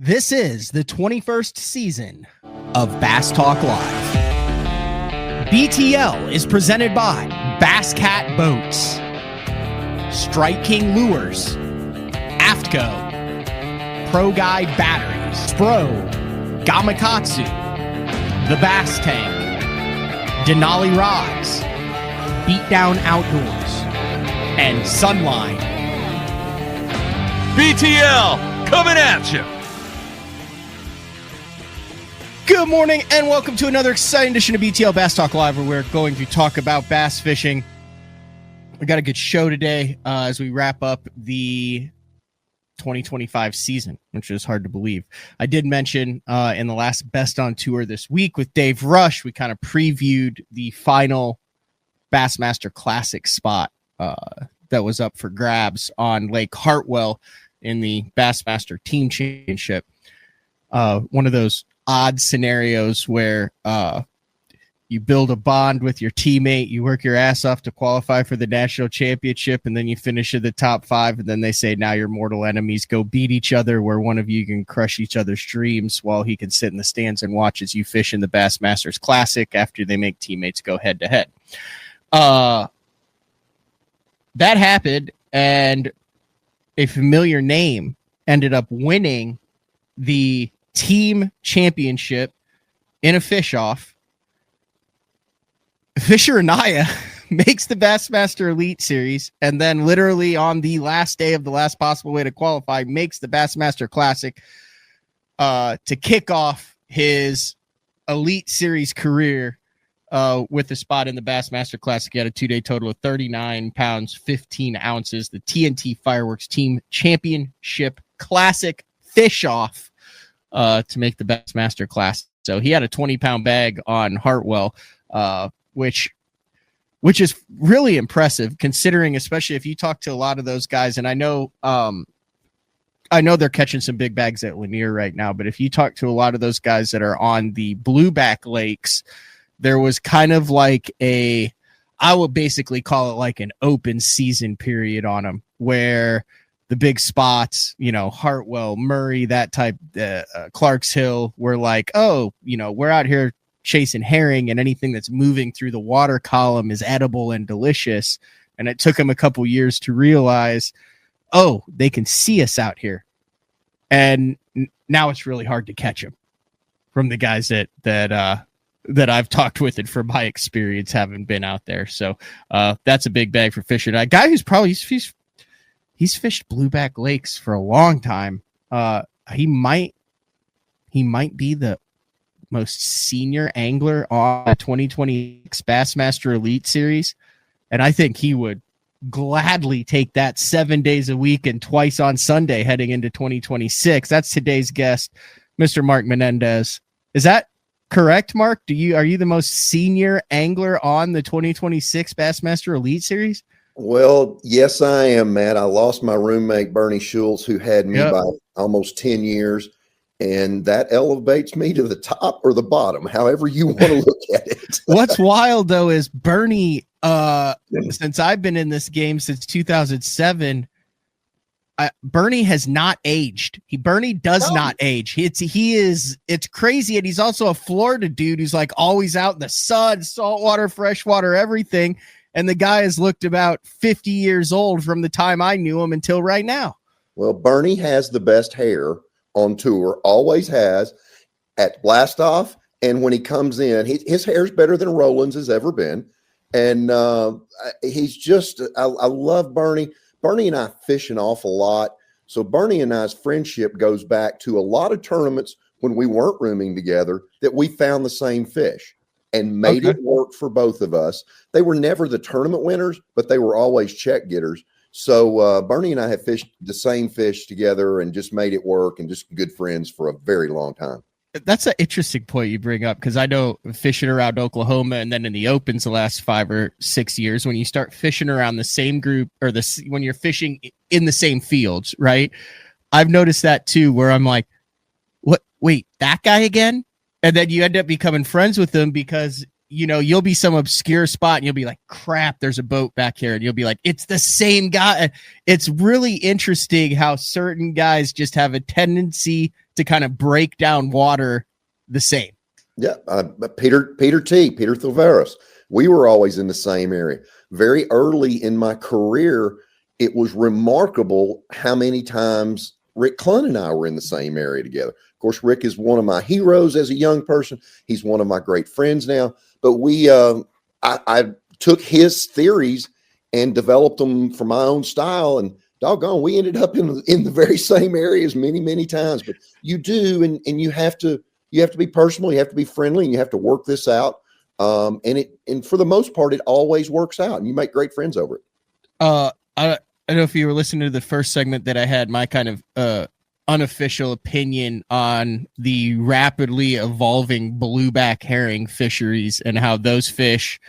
This is the 21st season of Bass Talk Live. BTL is presented by Bass Cat Boats, Strike King Lures, AFTCO, Pro Guide Batteries, Spro, Gamakatsu, The Bass Tank, Denali Rods, Beatdown Outdoors, and Sunline. BTL coming at you. Good morning and welcome to another exciting edition of BTL Bass Talk Live, where we're going to talk about bass fishing. We got a good show today as we wrap up the 2025 season, which is hard to believe. I did mention in the last Best on Tour this week with Dave Rush, we kind of previewed the final Bassmaster Classic spot that was up for grabs on Lake Hartwell in the Bassmaster Team Championship. One of those odd scenarios where you build a bond with your teammate, you work your ass off to qualify for the national championship, and then you finish in the top 5, and then they say now you're mortal enemies, go beat each other, where one of you can crush each other's dreams while he can sit in the stands and watch as you fish in the Bassmasters Classic after they make teammates go head to head. That happened, and a familiar name ended up winning the team championship in a fish-off. Fisher Anaya makes the Bassmaster Elite Series, and then literally on the last day of the last possible way to qualify, makes the Bassmaster Classic to kick off his Elite Series career with a spot in the Bassmaster Classic. He had a 2-day total of 39 pounds, 15 ounces. The TNT Fireworks Team Championship Classic fish-off to make the Bassmaster Class. So he had a 20-pound bag on Hartwell, which is really impressive, considering, especially if you talk to a lot of those guys, and I know they're catching some big bags at Lanier right now, but if you talk to a lot of those guys that are on the blueback lakes, there was kind of like I would basically call it like an open season period on them, where the big spots, Hartwell, Murray, that type, Clarks Hill, were like, oh, we're out here chasing herring, and anything that's moving through the water column is edible and delicious. And it took them a couple years to realize, oh, they can see us out here. And now it's really hard to catch them from the guys that I've talked with, and from my experience having been out there. So that's a big bag for Fisher. A guy who's probably he's fished blueback lakes for a long time. He might be the most senior angler on the 2026 Bassmaster Elite Series, and I think he would gladly take that 7 days a week and twice on Sunday heading into 2026. That's today's guest, Mr. Mark Menendez. Is that correct, Mark? Are you the most senior angler on the 2026 Bassmaster Elite Series? Well, yes, I am, Matt. I lost my roommate, Bernie Schultz, who had me by almost 10 years, and that elevates me to the top or the bottom, however you want to look at it. What's wild, though, is Bernie, since I've been in this game since 2007, Bernie has not aged. Bernie does not age. It's crazy, and he's also a Florida dude who's like always out in the sun, saltwater, freshwater, everything. And the guy has looked about 50 years old from the time I knew him until right now. Well, Bernie has the best hair on tour, always has, at Blastoff. And when he comes in, his hair's better than Roland's has ever been. And he's just, I love Bernie. Bernie and I fish an awful lot. So Bernie and I's friendship goes back to a lot of tournaments when we weren't rooming together that we found the same fish and made it work for both of us. They were never the tournament winners, but they were always check getters. So Bernie and I have fished the same fish together and just made it work, and just good friends for a very long time. That's an interesting point you bring up, because I know fishing around Oklahoma and then in the Opens the last 5 or 6 years, when you start fishing around the same group, or when you're fishing in the same fields, right? I've noticed that too, where I'm like, what? Wait, that guy again? And then you end up becoming friends with them because, you'll be some obscure spot and you'll be like, crap, there's a boat back here. And you'll be like, it's the same guy. It's really interesting how certain guys just have a tendency to kind of break down water the same. Yeah, Peter Thaveras. We were always in the same area. Very early in my career, it was remarkable how many times Rick Clunn and I were in the same area together. Of course, Rick is one of my heroes as a young person. He's one of my great friends now. But I took his theories and developed them for my own style, and doggone, we ended up in the very same areas many times. But you do, and you have to be personal, you have to be friendly, and you have to work this out. And for the most part, it always works out, and you make great friends over it. I don't know if you were listening to the first segment that I had my kind of unofficial opinion on the rapidly evolving blueback herring fisheries and how those fish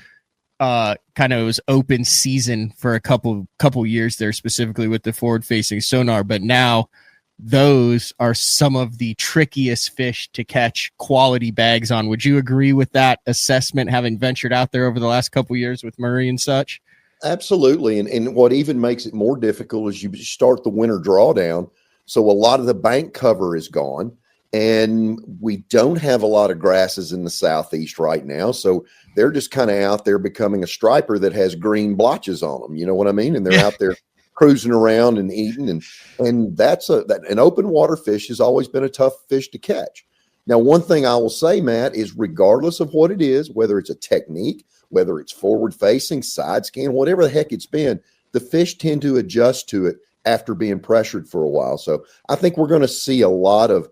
kind of was open season for a couple years there, specifically with the forward-facing sonar. But now those are some of the trickiest fish to catch quality bags on. Would you agree with that assessment, having ventured out there over the last couple years with Murray and such? Absolutely. And what even makes it more difficult is you start the winter drawdown. So a lot of the bank cover is gone, and we don't have a lot of grasses in the southeast right now. So they're just kind of out there becoming a striper that has green blotches on them. You know what I mean? And they're out there cruising around and eating. And that's an open water fish has always been a tough fish to catch. Now, one thing I will say, Matt, is regardless of what it is, whether it's a technique, whether it's forward facing, side scan, whatever the heck it's been, the fish tend to adjust to it after being pressured for a while. So I think we're going to see a lot of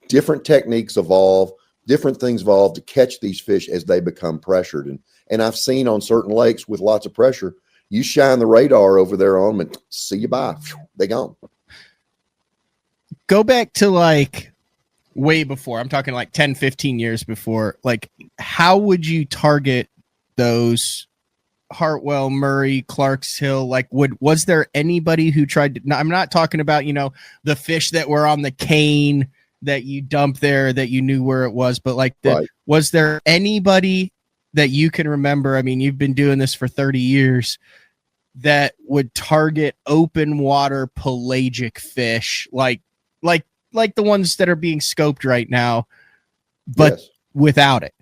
different techniques evolve, different things evolve to catch these fish as they become pressured. And I've seen on certain lakes with lots of pressure, you shine the radar over there on them and see you bye. They gone. Go back to like way before. I'm talking like 10, 15 years before. Like, how would you target those Hartwell, Murray, Clark's Hill? Like, was there anybody who tried to, I'm not talking about, the fish that were on the cane that you dumped there that you knew where it was, but like, Right. Was there anybody that you can remember? I mean, you've been doing this for 30 years that would target open water pelagic fish, like the ones that are being scoped right now, but Yes. without it.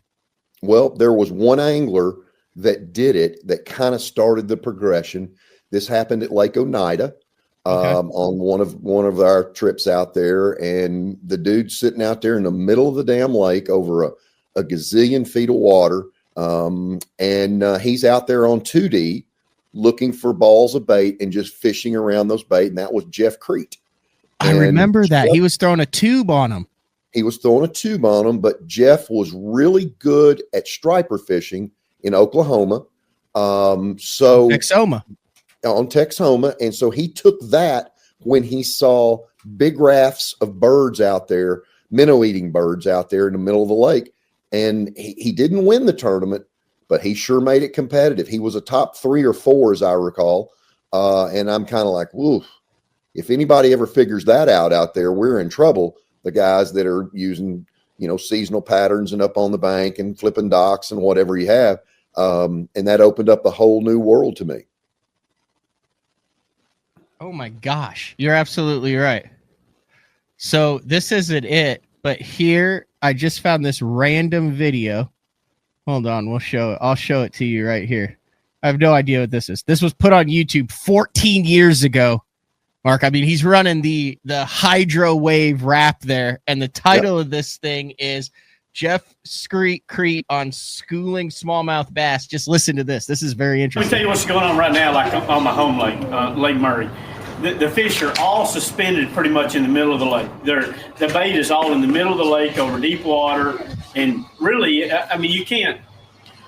Well, there was one angler that did it that kind of started the progression. This happened at Lake Oneida on one of our trips out there, and the dude's sitting out there in the middle of the damn lake over a gazillion feet of water, and he's out there on 2D looking for balls of bait and just fishing around those bait, and that was Jeff Crete. I remember that. He was throwing a tube on him. He was throwing a tube on him, but Jeff was really good at striper fishing in Oklahoma. Texoma. On Texoma. And so he took that when he saw big rafts of birds out there, minnow-eating birds out there in the middle of the lake. And he didn't win the tournament, but he sure made it competitive. He was a top 3 or 4, as I recall. And I'm kind of like, woof. If anybody ever figures that out there, we're in trouble. The guys that are using, seasonal patterns and up on the bank and flipping docks and whatever you have. And that opened up a whole new world to me. Oh my gosh. You're absolutely right. So this isn't it, but here I just found this random video. Hold on. We'll show it. I'll show it to you right here. I have no idea what this is. This was put on YouTube 14 years ago. Mark, I mean, he's running the hydro wave wrap there, and the title of this thing is Jeff Crete on schooling smallmouth bass. Just listen to this. This is very interesting. Let me tell you what's going on right now, like on my home lake, Lake Murray. The fish are all suspended pretty much in the middle of the lake. The bait is all in the middle of the lake over deep water, and really, I mean, you can't.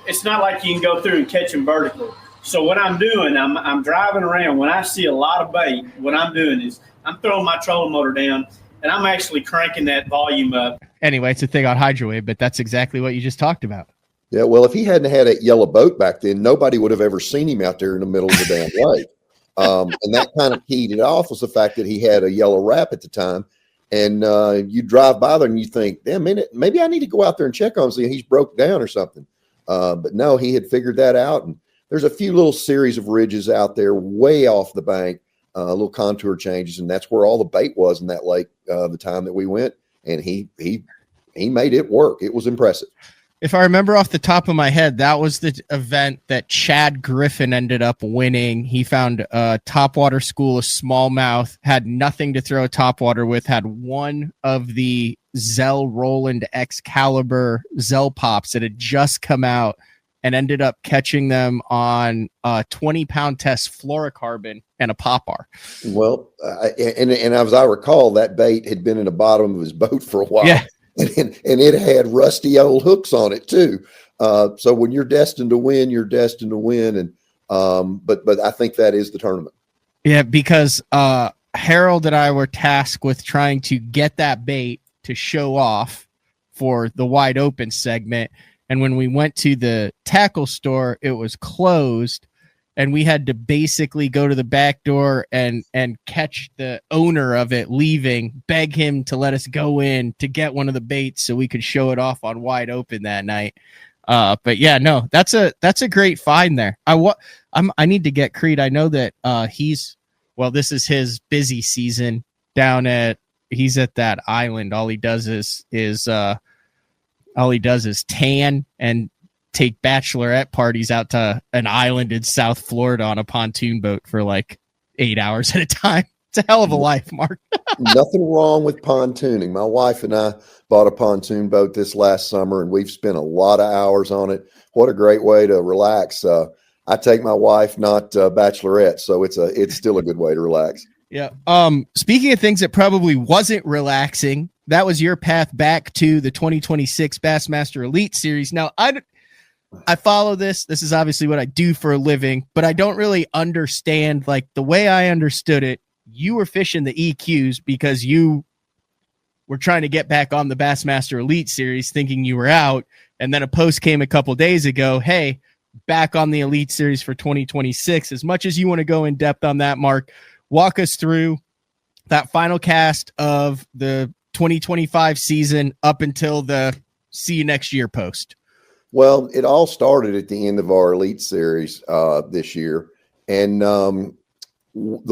It's not like you can go through and catch them vertically. So what I'm doing, I'm driving around. When I see a lot of bait, what I'm doing is I'm throwing my trolling motor down, and I'm actually cranking that volume up. Anyway, it's a thing on hydro wave, but that's exactly what you just talked about. Yeah, well, if he hadn't had that yellow boat back then, nobody would have ever seen him out there in the middle of the damn lake. And that kind of keyed it off was the fact that he had a yellow wrap at the time. And you drive by there and you think, damn, maybe I need to go out there and check on him, see if he's broke down or something. But no, he had figured that out. And there's a few little series of ridges out there way off the bank, little contour changes, and that's where all the bait was in that lake the time that we went. and he made it work. It was impressive. If I remember off the top of my head, that was the event that Chad Griffin ended up winning. He found a topwater school of smallmouth, had nothing to throw topwater with, had one of the Zell Roland Excalibur Zell pops that had just come out, and ended up catching them on a 20-pound test fluorocarbon and a popper. Well, and as I recall, that bait had been in the bottom of his boat for a while. Yeah. And it had rusty old hooks on it too. So when you're destined to win, you're destined to win. And but I think that is the tournament. Yeah, because Harold and I were tasked with trying to get that bait to show off for the wide open segment. And when we went to the tackle store, it was closed. And we had to basically go to the back door and catch the owner of it leaving, beg him to let us go in to get one of the baits so we could show it off on wide open that night. But yeah, no, that's a great find there. I need to get Creed. I know that this is his busy season he's at that island. All he does is tan and take bachelorette parties out to an island in South Florida on a pontoon boat for like 8 hours at a time. It's a hell of a life, Mark. Nothing wrong with pontooning. My wife and I bought a pontoon boat this last summer, and we've spent a lot of hours on it. What a great way to relax. I take my wife, not bachelorette, so it's still a good way to relax. Yeah. Speaking of things that probably wasn't relaxing, that was your path back to the 2026 Bassmaster Elite Series. Now, I follow this. This is obviously what I do for a living, but I don't really understand, like, the way I understood it. You were fishing the EQs because you were trying to get back on the Bassmaster Elite Series, thinking you were out. And then a post came a couple days ago. Hey, back on the Elite Series for 2026. As much as you want to go in depth on that, Mark, walk us through that final cast of the 2025 season up until the see you next year post. Well, it all started at the end of our Elite Series this year. And the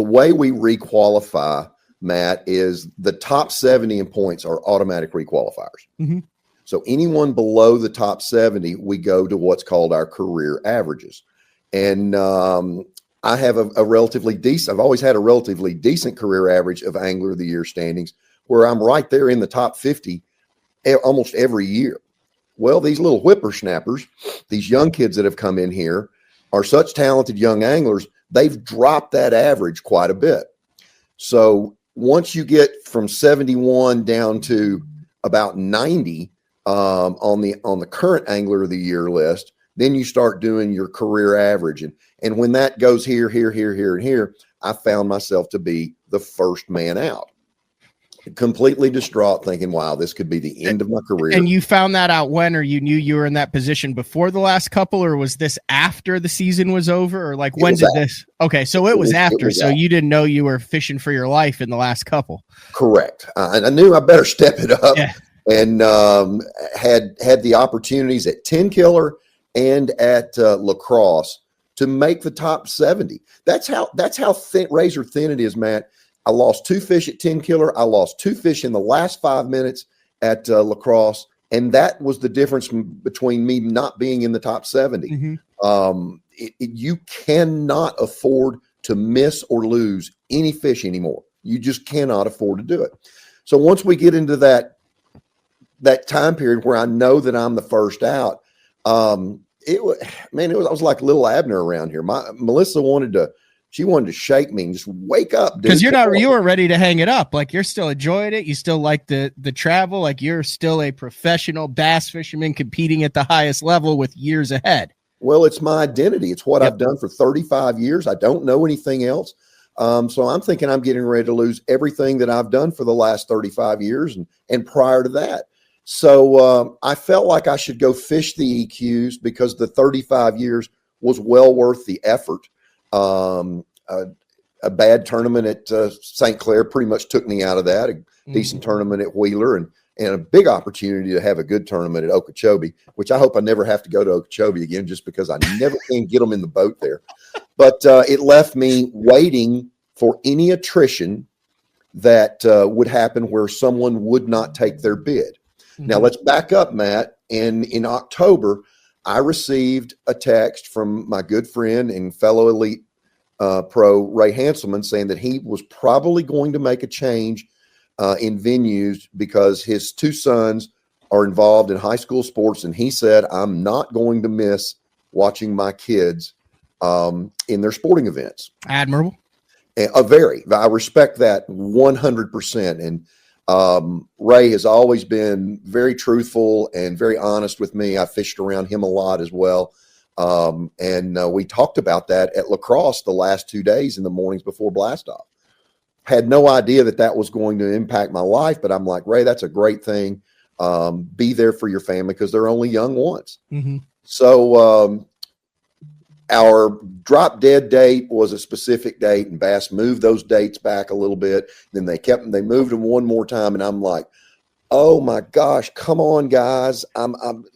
way we requalify, Matt, is the top 70 in points are automatic requalifiers. Mm-hmm. So anyone below the top 70, we go to what's called our career averages. And I have a relatively decent, I've always had a relatively decent career average of Angler of the Year standings, where I'm right there in the top 50 almost every year. Well, these little whippersnappers, these young kids that have come in here are such talented young anglers, they've dropped that average quite a bit. So once you get from 71 down to about 90 on the current Angler of the Year list, then you start doing your career average. And when that goes here, and here, I found myself to be the first man out. Completely distraught, thinking, wow, this could be the end of my career. And you found that out when, or you knew you were in that position before the last couple, or was this after the season was over, or like when did this? Okay, so it was after. So you didn't know you were fishing for your life in the last couple. Correct. And I knew I better step it up. Yeah. And had the opportunities at 10 Killer and at La Crosse to make the top 70. That's how thin, razor thin it is, Matt. I lost 2 fish at 10 Killer. I lost 2 fish in the last 5 minutes at La Crosse, and that was the difference between me not being in the top 70. Mm-hmm. You cannot afford to miss or lose any fish anymore. You just cannot afford to do it. So once we get into that time period where I know that I'm the first out, I was like little Abner around here. Melissa wanted to shake me and just wake up, because you weren't ready to hang it up. Like, you're still enjoying it. You still like the travel. Like, you're still a professional bass fisherman competing at the highest level with years ahead. Well, it's my identity. It's what I've done for 35 years. I don't know anything else. So I'm thinking I'm getting ready to lose everything that I've done for the last 35 years and prior to that. So I felt like I should go fish the EQs because the 35 years was well worth the effort. A bad tournament at St. Clair pretty much took me out of that. A decent tournament at Wheeler and a big opportunity to have a good tournament at Okeechobee, which I hope I never have to go to Okeechobee again, just because I never can get them in the boat there. But it left me waiting for any attrition that would happen where someone would not take their bid. Now let's back up, Matt. In October, I received a text from my good friend and fellow elite pro Ray Hanselman saying that he was probably going to make a change in venues because his two sons are involved in high school sports. And he said, I'm not going to miss watching my kids in their sporting events. Admirable. I respect that 100%. And Ray has always been very truthful and very honest with me. I fished around him a lot as well. And we talked about that at lacrosse the last 2 days in the mornings before blast off. Had no idea that was going to impact my life, but I'm like, Ray, that's a great thing. Be there for your family because they're only young once. So our drop dead date was a specific date, and Bass moved those dates back a little bit. Then they moved them one more time, and I'm like, oh my gosh, come on, guys.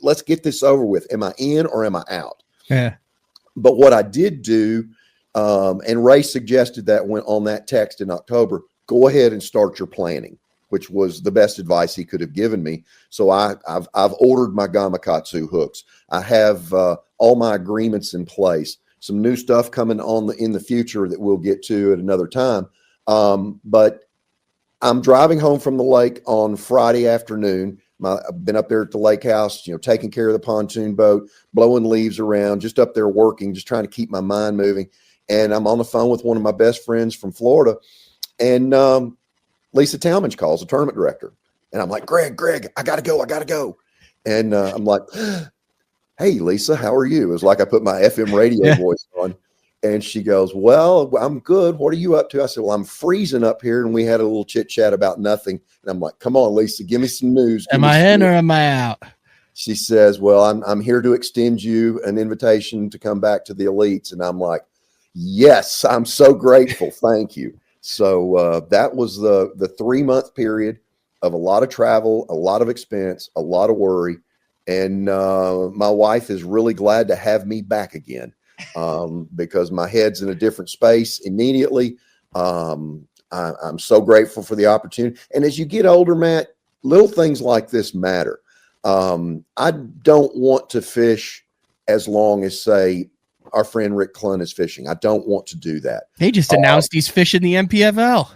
Let's get this over with. Am I in or am I out? Yeah. But what I did do, and Ray suggested that when on that text in October, go ahead and start your planning, which was the best advice he could have given me. So I've ordered my Gamakatsu hooks. I have all my agreements in place. Some new stuff coming in the future that we'll get to at another time. But I'm driving home from the lake on Friday afternoon. I've been up there at the lake house, taking care of the pontoon boat, blowing leaves around, just up there working, just trying to keep my mind moving. And I'm on the phone with one of my best friends from Florida, and Lisa Talmadge calls, the tournament director. And I'm like, Greg, I got to go. And I'm like, hey, Lisa, how are you? It was like I put my FM radio voice on. And she goes, well, I'm good. What are you up to? I said, well, I'm freezing up here. And we had a little chit chat about nothing. And I'm like, come on, Lisa, give me some news. Am I in or am I out? She says, well, I'm here to extend you an invitation to come back to the elites. And I'm like, yes, I'm so grateful. Thank you. So that was the 3-month period of a lot of travel, a lot of expense, a lot of worry. And my wife is really glad to have me back again because my head's in a different space immediately. I'm so grateful for the opportunity. And as you get older, Matt, little things like this matter. I don't want to fish as long as, say, our friend Rick Clunn is fishing. I don't want to do that. He just announced he's fishing the MPFL.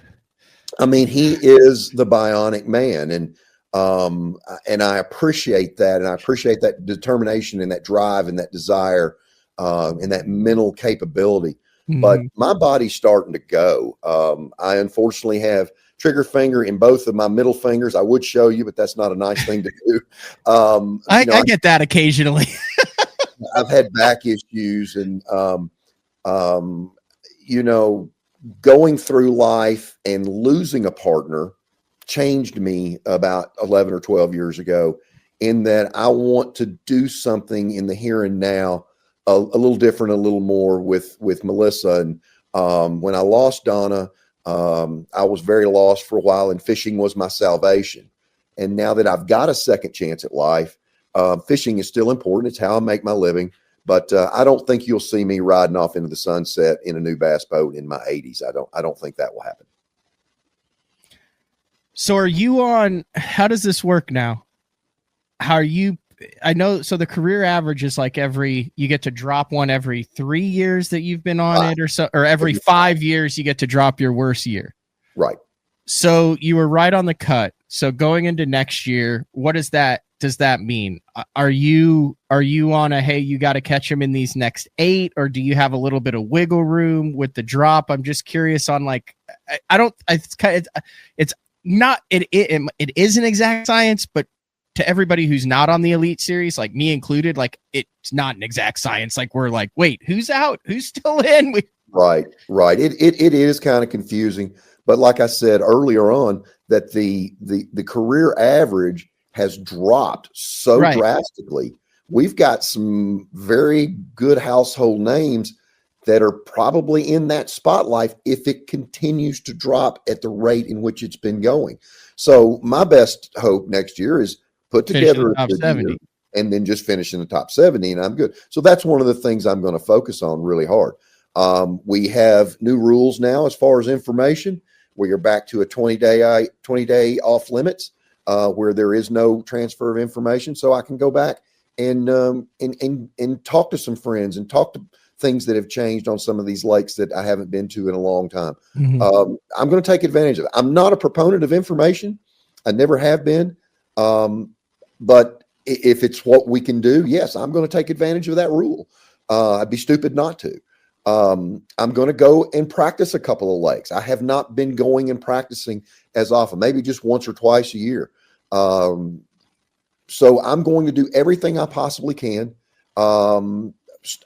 I mean, he is the bionic man, and I appreciate that, and I appreciate that determination and that drive and that desire and that mental capability. But my body's starting to go. I unfortunately have trigger finger in both of my middle fingers. I would show you, but that's not a nice thing to do. I get that occasionally. I've had back issues, and going through life and losing a partner changed me about 11 or 12 years ago, in that I want to do something in the here and now a little different, a little more with Melissa. And when I lost Donna, I was very lost for a while, and fishing was my salvation. And now that I've got a second chance at life, fishing is still important. It's how I make my living. But I don't think you'll see me riding off into the sunset in a new bass boat in my 80s. I don't think that will happen. So are you on, how does this work now? How are you, I know, so the career average is like you get to drop one every 3 years that you've been on it, or so, or every 5 years you get to drop your worst year. Right. So you were right on the cut. So going into next year, what does that mean? Are you on a, hey, you got to catch them in these next 8, or do you have a little bit of wiggle room with the drop? I'm just curious on, like, it's not, it is an exact science, but to everybody who's not on the Elite Series, like me included, like, it's not an exact science. Like, we're like, wait, who's out? Who's still in? Right. It is kind of confusing, but like I said earlier on, that the career average has dropped so drastically. We've got some very good household names that are probably in that spotlight if it continues to drop at the rate in which it's been going. So my best hope next year is put together a good year and then just finish in the top 70, and I'm good. So that's one of the things I'm going to focus on really hard. We have new rules now as far as information. where you're back to a 20-day off limits, where there is no transfer of information. So I can go back and talk to some friends and talk to things that have changed on some of these lakes that I haven't been to in a long time. Mm-hmm. I'm going to take advantage of it. I'm not a proponent of information. I never have been. But if it's what we can do, yes, I'm going to take advantage of that rule. I'd be stupid not to. I'm going to go and practice a couple of lakes. I have not been going and practicing as often, maybe just once or twice a year. So I'm going to do everything I possibly can.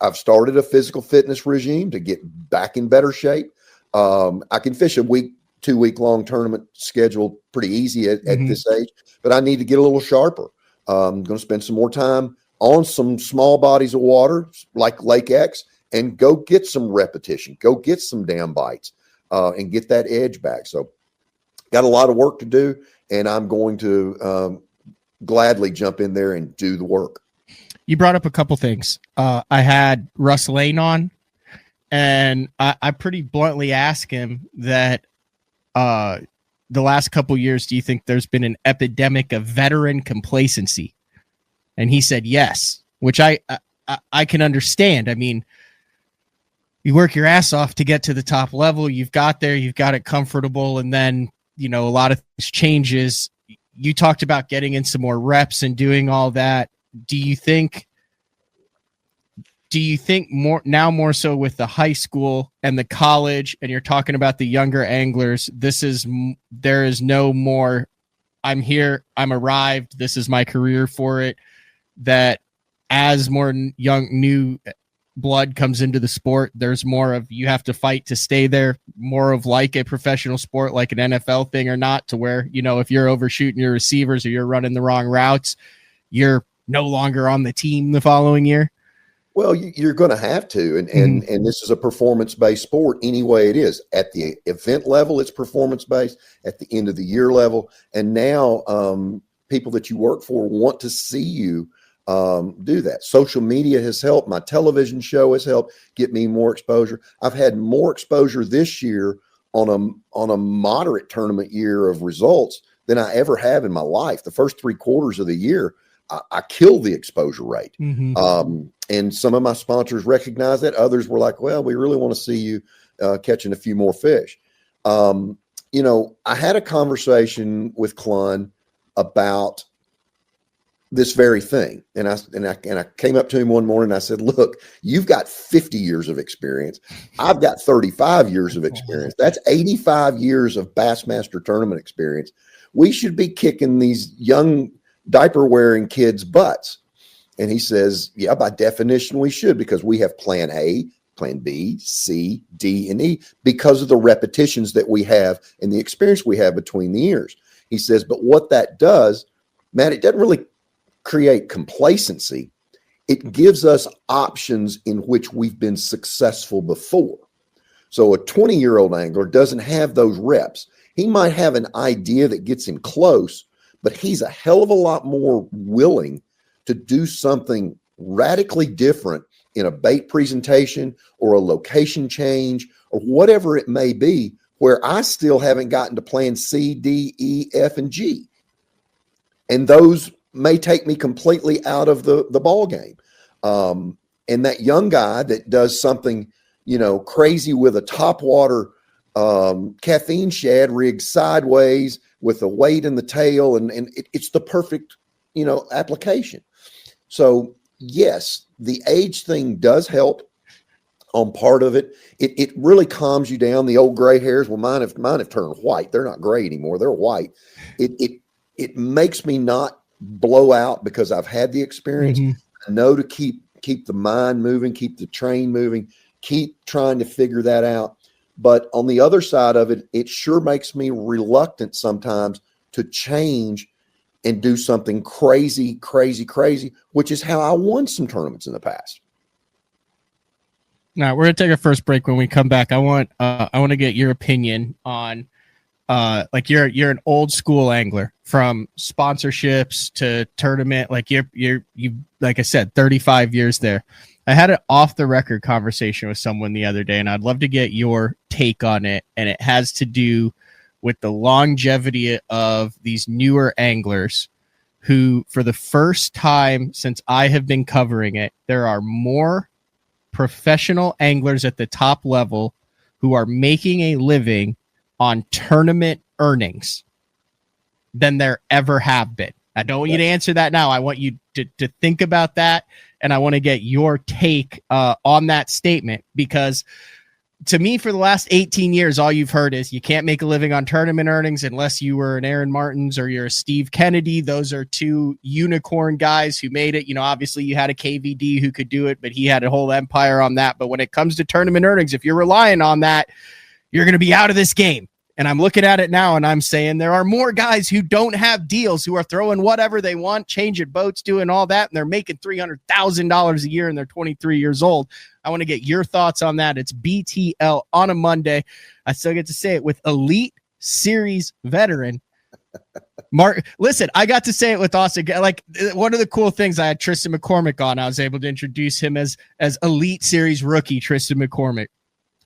I've started a physical fitness regime to get back in better shape. I can fish a 2-week long tournament schedule pretty easy at this age, but I need to get a little sharper. I'm going to spend some more time on some small bodies of water like Lake X and go get some repetition, go get some dam bites, and get that edge back. So got a lot of work to do, and I'm going to gladly jump in there and do the work. You brought up a couple things. I had Russ Lane on, and I pretty bluntly asked him that the last couple years, do you think there's been an epidemic of veteran complacency? And he said yes, which I can understand. I mean, you work your ass off to get to the top level. You've got there, you've got it comfortable, and then, a lot of things changes. You talked about getting in some more reps and doing all that. Do you think more so with the high school and the college, and you're talking about the younger anglers, there is no more, I'm here, I'm arrived, this is my career for it, that as more young, new blood comes into the sport, there's more of, you have to fight to stay there, more of like a professional sport, like an NFL thing or not, to where, if you're overshooting your receivers or you're running the wrong routes, you're no longer on the team the following year? Well, you're going to have to, and this is a performance-based sport anyway. It is at the event level, it's performance-based. At the end of the year level, and now people that you work for want to see you do that. Social media has helped. My television show has helped get me more exposure. I've had more exposure this year on a moderate tournament year of results than I ever have in my life. The first 3 quarters of the year, I killed the exposure rate. And some of my sponsors recognize that. Others were like, well, we really want to see you catching a few more fish. I had a conversation with Clun about this very thing. And I came up to him one morning and I said, look, you've got 50 years of experience. I've got 35 years of experience. That's 85 years of Bassmaster tournament experience. We should be kicking these young diaper wearing kids' butts. And he says, yeah, by definition, we should, because we have plan A, plan B, C, D, and E, because of the repetitions that we have and the experience we have between the years. He says, but what that does, Matt, it doesn't really create complacency. It gives us options in which we've been successful before. So a 20-year-old angler doesn't have those reps. He might have an idea that gets him close, but he's a hell of a lot more willing to do something radically different in a bait presentation or a location change or whatever it may be, where I still haven't gotten to plan C, D, E, F, and G. And those may take me completely out of the ball game. And that young guy that does something, crazy with a topwater caffeine shad rigged sideways with a weight in the tail, and it's the perfect, application. So yes, the age thing does help on part of it. It really calms you down. The old gray hairs, well, mine have turned white. They're not gray anymore. They're white. It makes me not blow out because I've had the experience. I know to keep the mind moving, keep the train moving, keep trying to figure that out. But on the other side of it, it sure makes me reluctant sometimes to change and do something crazy, which is how I won some tournaments in the past. Now we're gonna take our first break. When we come back, I want to get your opinion on like you're an old school angler, from sponsorships to tournament. Like you like I said, 35 years there. I had an off the record conversation with someone the other day, and I'd love to get your take on it. And it has to do with the longevity of these newer anglers who, for the first time since I have been covering it, there are more professional anglers at the top level who are making a living on tournament earnings than there ever have been. I don't want you to answer that now. I want you to think about that, and I want to get your take on that statement, because to me, for the last 18 years, all you've heard is you can't make a living on tournament earnings unless you were an Aaron Martins or you're a Steve Kennedy. Those are two unicorn guys who made it. You know, obviously you had a KVD who could do it, but he had a whole empire on that. But when it comes to tournament earnings, if you're relying on that, you're going to be out of this game. And I'm looking at it now and I'm saying there are more guys who don't have deals, who are throwing whatever they want, changing boats, doing all that, and they're making $300,000 a year and they're 23 years old. I want to get your thoughts on that. It's BTL on a Monday. I still get to say it with Elite Series veteran Mark. Listen, I got to say it with Austin. Like, one of the cool things, I had Tristan McCormick on. I was able to introduce him as Elite Series rookie Tristan McCormick.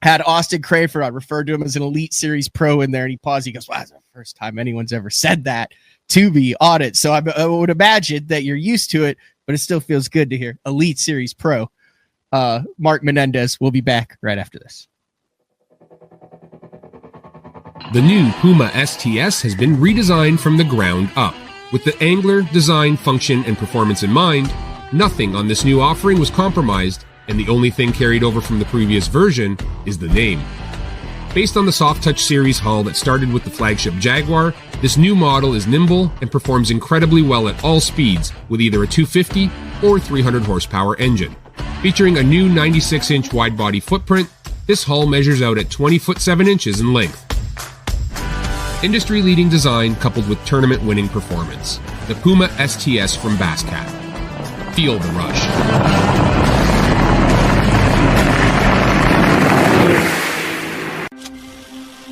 Had Austin Crafer. I referred to him as an Elite Series pro in there, and he paused. He goes, "Wow, that's the first time anyone's ever said that to me on it." So I would imagine that you're used to it, but it still feels good to hear Elite Series pro. Mark Menendez will be back right after this. The new Puma STS has been redesigned from the ground up. With the angler, design, function, and performance in mind, nothing on this new offering was compromised, and the only thing carried over from the previous version is the name. Based on the Soft Touch series hull that started with the flagship Jaguar, this new model is nimble and performs incredibly well at all speeds with either a 250 or 300 horsepower engine. Featuring a new 96-inch wide-body footprint, this hull measures out at 20 foot 7 inches in length. Industry-leading design coupled with tournament-winning performance. The Puma STS from Basscat. Feel the rush.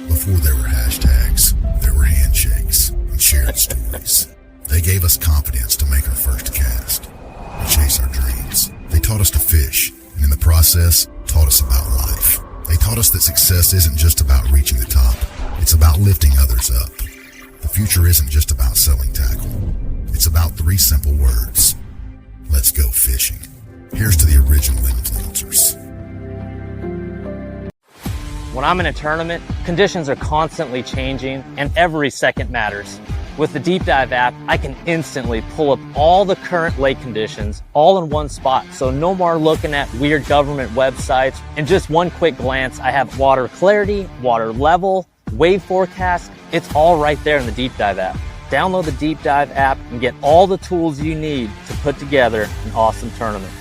Before there were hashtags, there were handshakes and shared stories. They gave us confidence to make our first cast and chase our dreams. They taught us to fish, and in the process, taught us about life. They taught us that success isn't just about reaching the top. It's about lifting others up. The future isn't just about selling tackle. It's about 3 simple words. Let's go fishing. Here's to the original influencers. When I'm in a tournament, conditions are constantly changing and every second matters. With the Deep Dive app, I can instantly pull up all the current lake conditions all in one spot. So no more looking at weird government websites. In just one quick glance, I have water clarity, water level, wave forecast. It's all right there in the Deep Dive app. Download the Deep Dive app and get all the tools you need to put together an awesome tournament.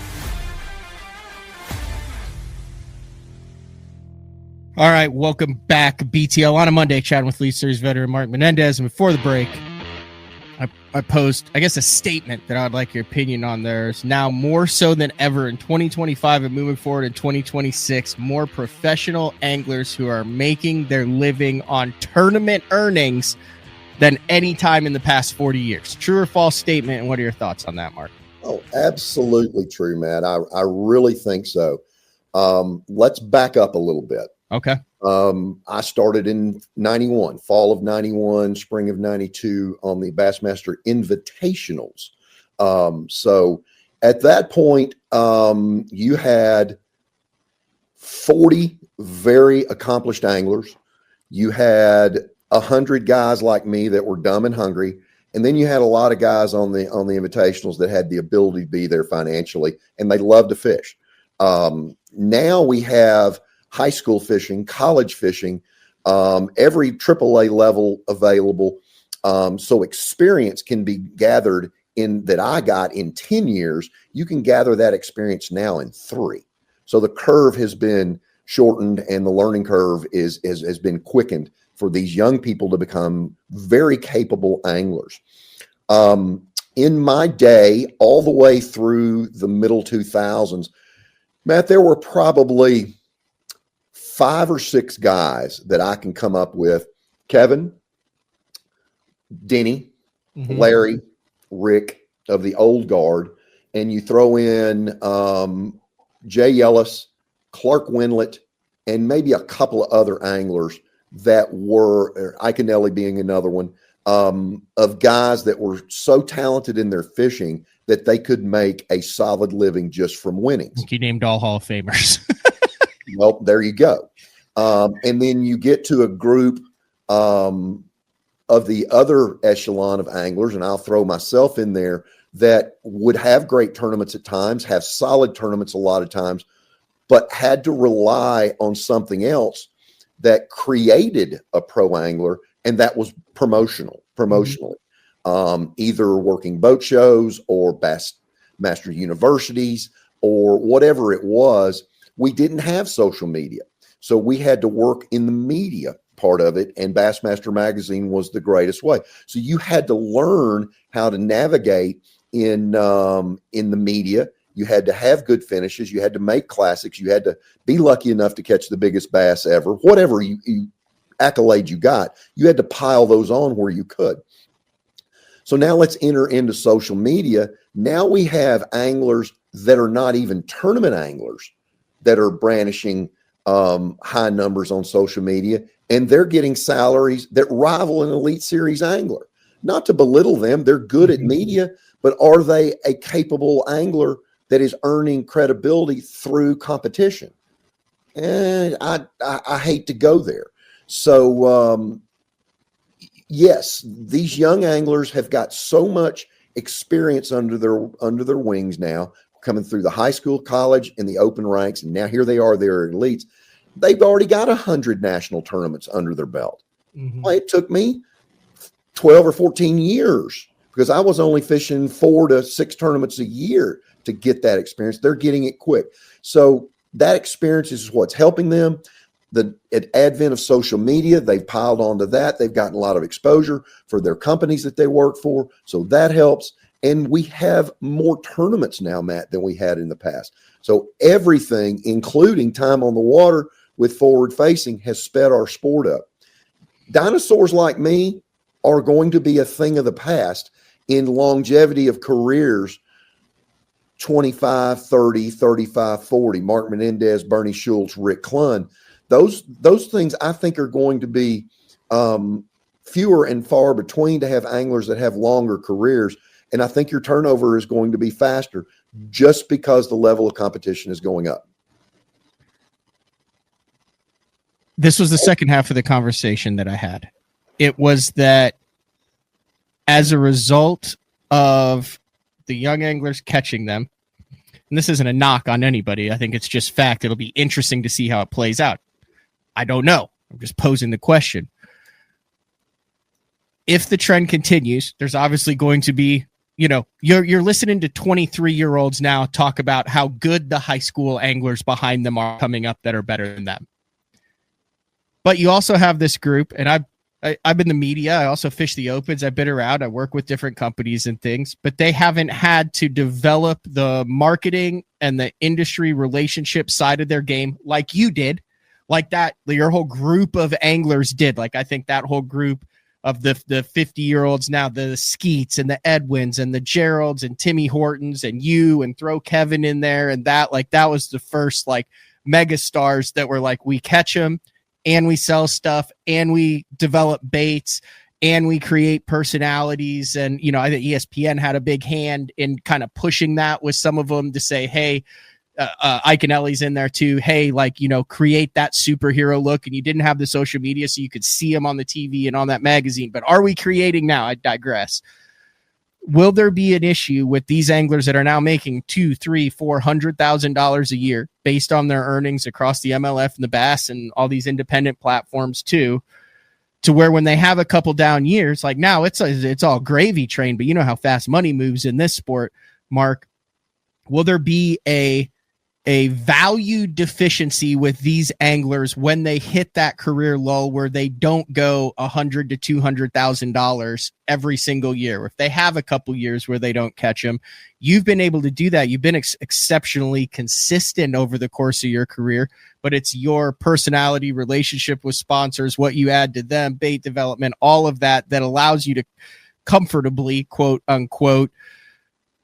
All right, welcome back. BTL on a Monday, chatting with Elite Series veteran Mark Menendez. And before the break, I posed, I guess, a statement that I'd like your opinion on. There's now more so than ever in 2025 and moving forward in 2026, more professional anglers who are making their living on tournament earnings than any time in the past 40 years. True or false statement, and what are your thoughts on that, Mark? Oh, absolutely true, Matt. I really think so. Let's back up a little bit. Okay. I started in 91, fall of 91, spring of 92 on the Bassmaster Invitationals. So at that point, you had 40 very accomplished anglers. You had 100 guys like me that were dumb and hungry. And then you had a lot of guys on the invitationals that had the ability to be there financially, and they loved to fish. Now we have high school fishing, college fishing, every AAA level available. So experience can be gathered that I got in 10 years. You can gather that experience now in 3. So the curve has been shortened and the learning curve has been quickened for these young people to become very capable anglers. In my day, all the way through the middle 2000s, Matt, there were probably 5 or 6 guys that I can come up with. Kevin, Denny, Larry, Rick of the old guard, and you throw in Jay Ellis, Clark Winlett, and maybe a couple of other anglers that were, Iaconelli being another one, of guys that were so talented in their fishing that they could make a solid living just from winnings. You named all Hall of Famers. Well, there you go. And then you get to a group of the other echelon of anglers, and I'll throw myself in there, that would have great tournaments at times, have solid tournaments a lot of times, but had to rely on something else that created a pro angler, and that was promotionally, either working boat shows or Bassmaster universities or whatever it was. We didn't have social media, so we had to work in the media part of it, and Bassmaster Magazine was the greatest way. So you had to learn how to navigate in the media. You had to have good finishes. You had to make classics. You had to be lucky enough to catch the biggest bass ever. Whatever you accolade you got, you had to pile those on where you could. So now let's enter into social media. Now we have anglers that are not even tournament anglers that are brandishing high numbers on social media, and they're getting salaries that rival an Elite Series angler. Not to belittle them, they're good at media, but are they a capable angler that is earning credibility through competition? And I hate to go there. So yes, these young anglers have got so much experience under their wings now, coming through the high school, college, and the open ranks, and now here they are, they're elites. They've already got 100 national tournaments under their belt. Well, it took me 12 or 14 years because I was only fishing 4 to 6 tournaments a year to get that experience. They're getting it quick. So that experience is what's helping them. The advent of social media, they've piled onto that. They've gotten a lot of exposure for their companies that they work for. So that helps. And we have more tournaments now, Matt, than we had in the past. So everything, including time on the water with forward facing, has sped our sport up. Dinosaurs like me are going to be a thing of the past in longevity of careers. 25, 30, 35, 40, Mark Menendez, Bernie Schultz, Rick Clunn. Those things I think are going to be fewer and far between to have anglers that have longer careers. And I think your turnover is going to be faster just because the level of competition is going up. This was the second half of the conversation that I had. It was that as a result of the young anglers catching them, and this isn't a knock on anybody, I think it's just fact. It'll be interesting to see how it plays out. I don't know. I'm just posing the question. If the trend continues, there's obviously going to be, you're listening to 23-year-olds now talk about how good the high school anglers behind them are coming up that are better than them. But you also have this group, and I've been the media. I also fish the opens. I've been around. I work with different companies and things, but they haven't had to develop the marketing and the industry relationship side of their game like you did, like that your whole group of anglers did. Like I think that whole group of the 50-year-olds now, the Skeets and the Edwins and the Geralds and Timmy Hortons and you, and throw Kevin in there, and that was the first like mega stars that were like, we catch them and we sell stuff and we develop baits and we create personalities. And, I think ESPN had a big hand in kind of pushing that with some of them to say, hey, Iaconelli's in there too. Hey, create that superhero look. And you didn't have the social media, so you could see them on the TV and on that magazine. But are we creating now? I digress. Will there be an issue with these anglers that are now making $200,000-$400,000 a year based on their earnings across the MLF and the Bass and all these independent platforms too, to where when they have a couple down years, like now it's all gravy train, but you know how fast money moves in this sport, Mark. Will there be a value deficiency with these anglers when they hit that career lull where they don't go $100,000 to $200,000 every single year? If they have a couple years where they don't catch them, you've been able to do that. You've been exceptionally consistent over the course of your career, but it's your personality, relationship with sponsors, what you add to them, bait development, all of that allows you to comfortably, quote unquote,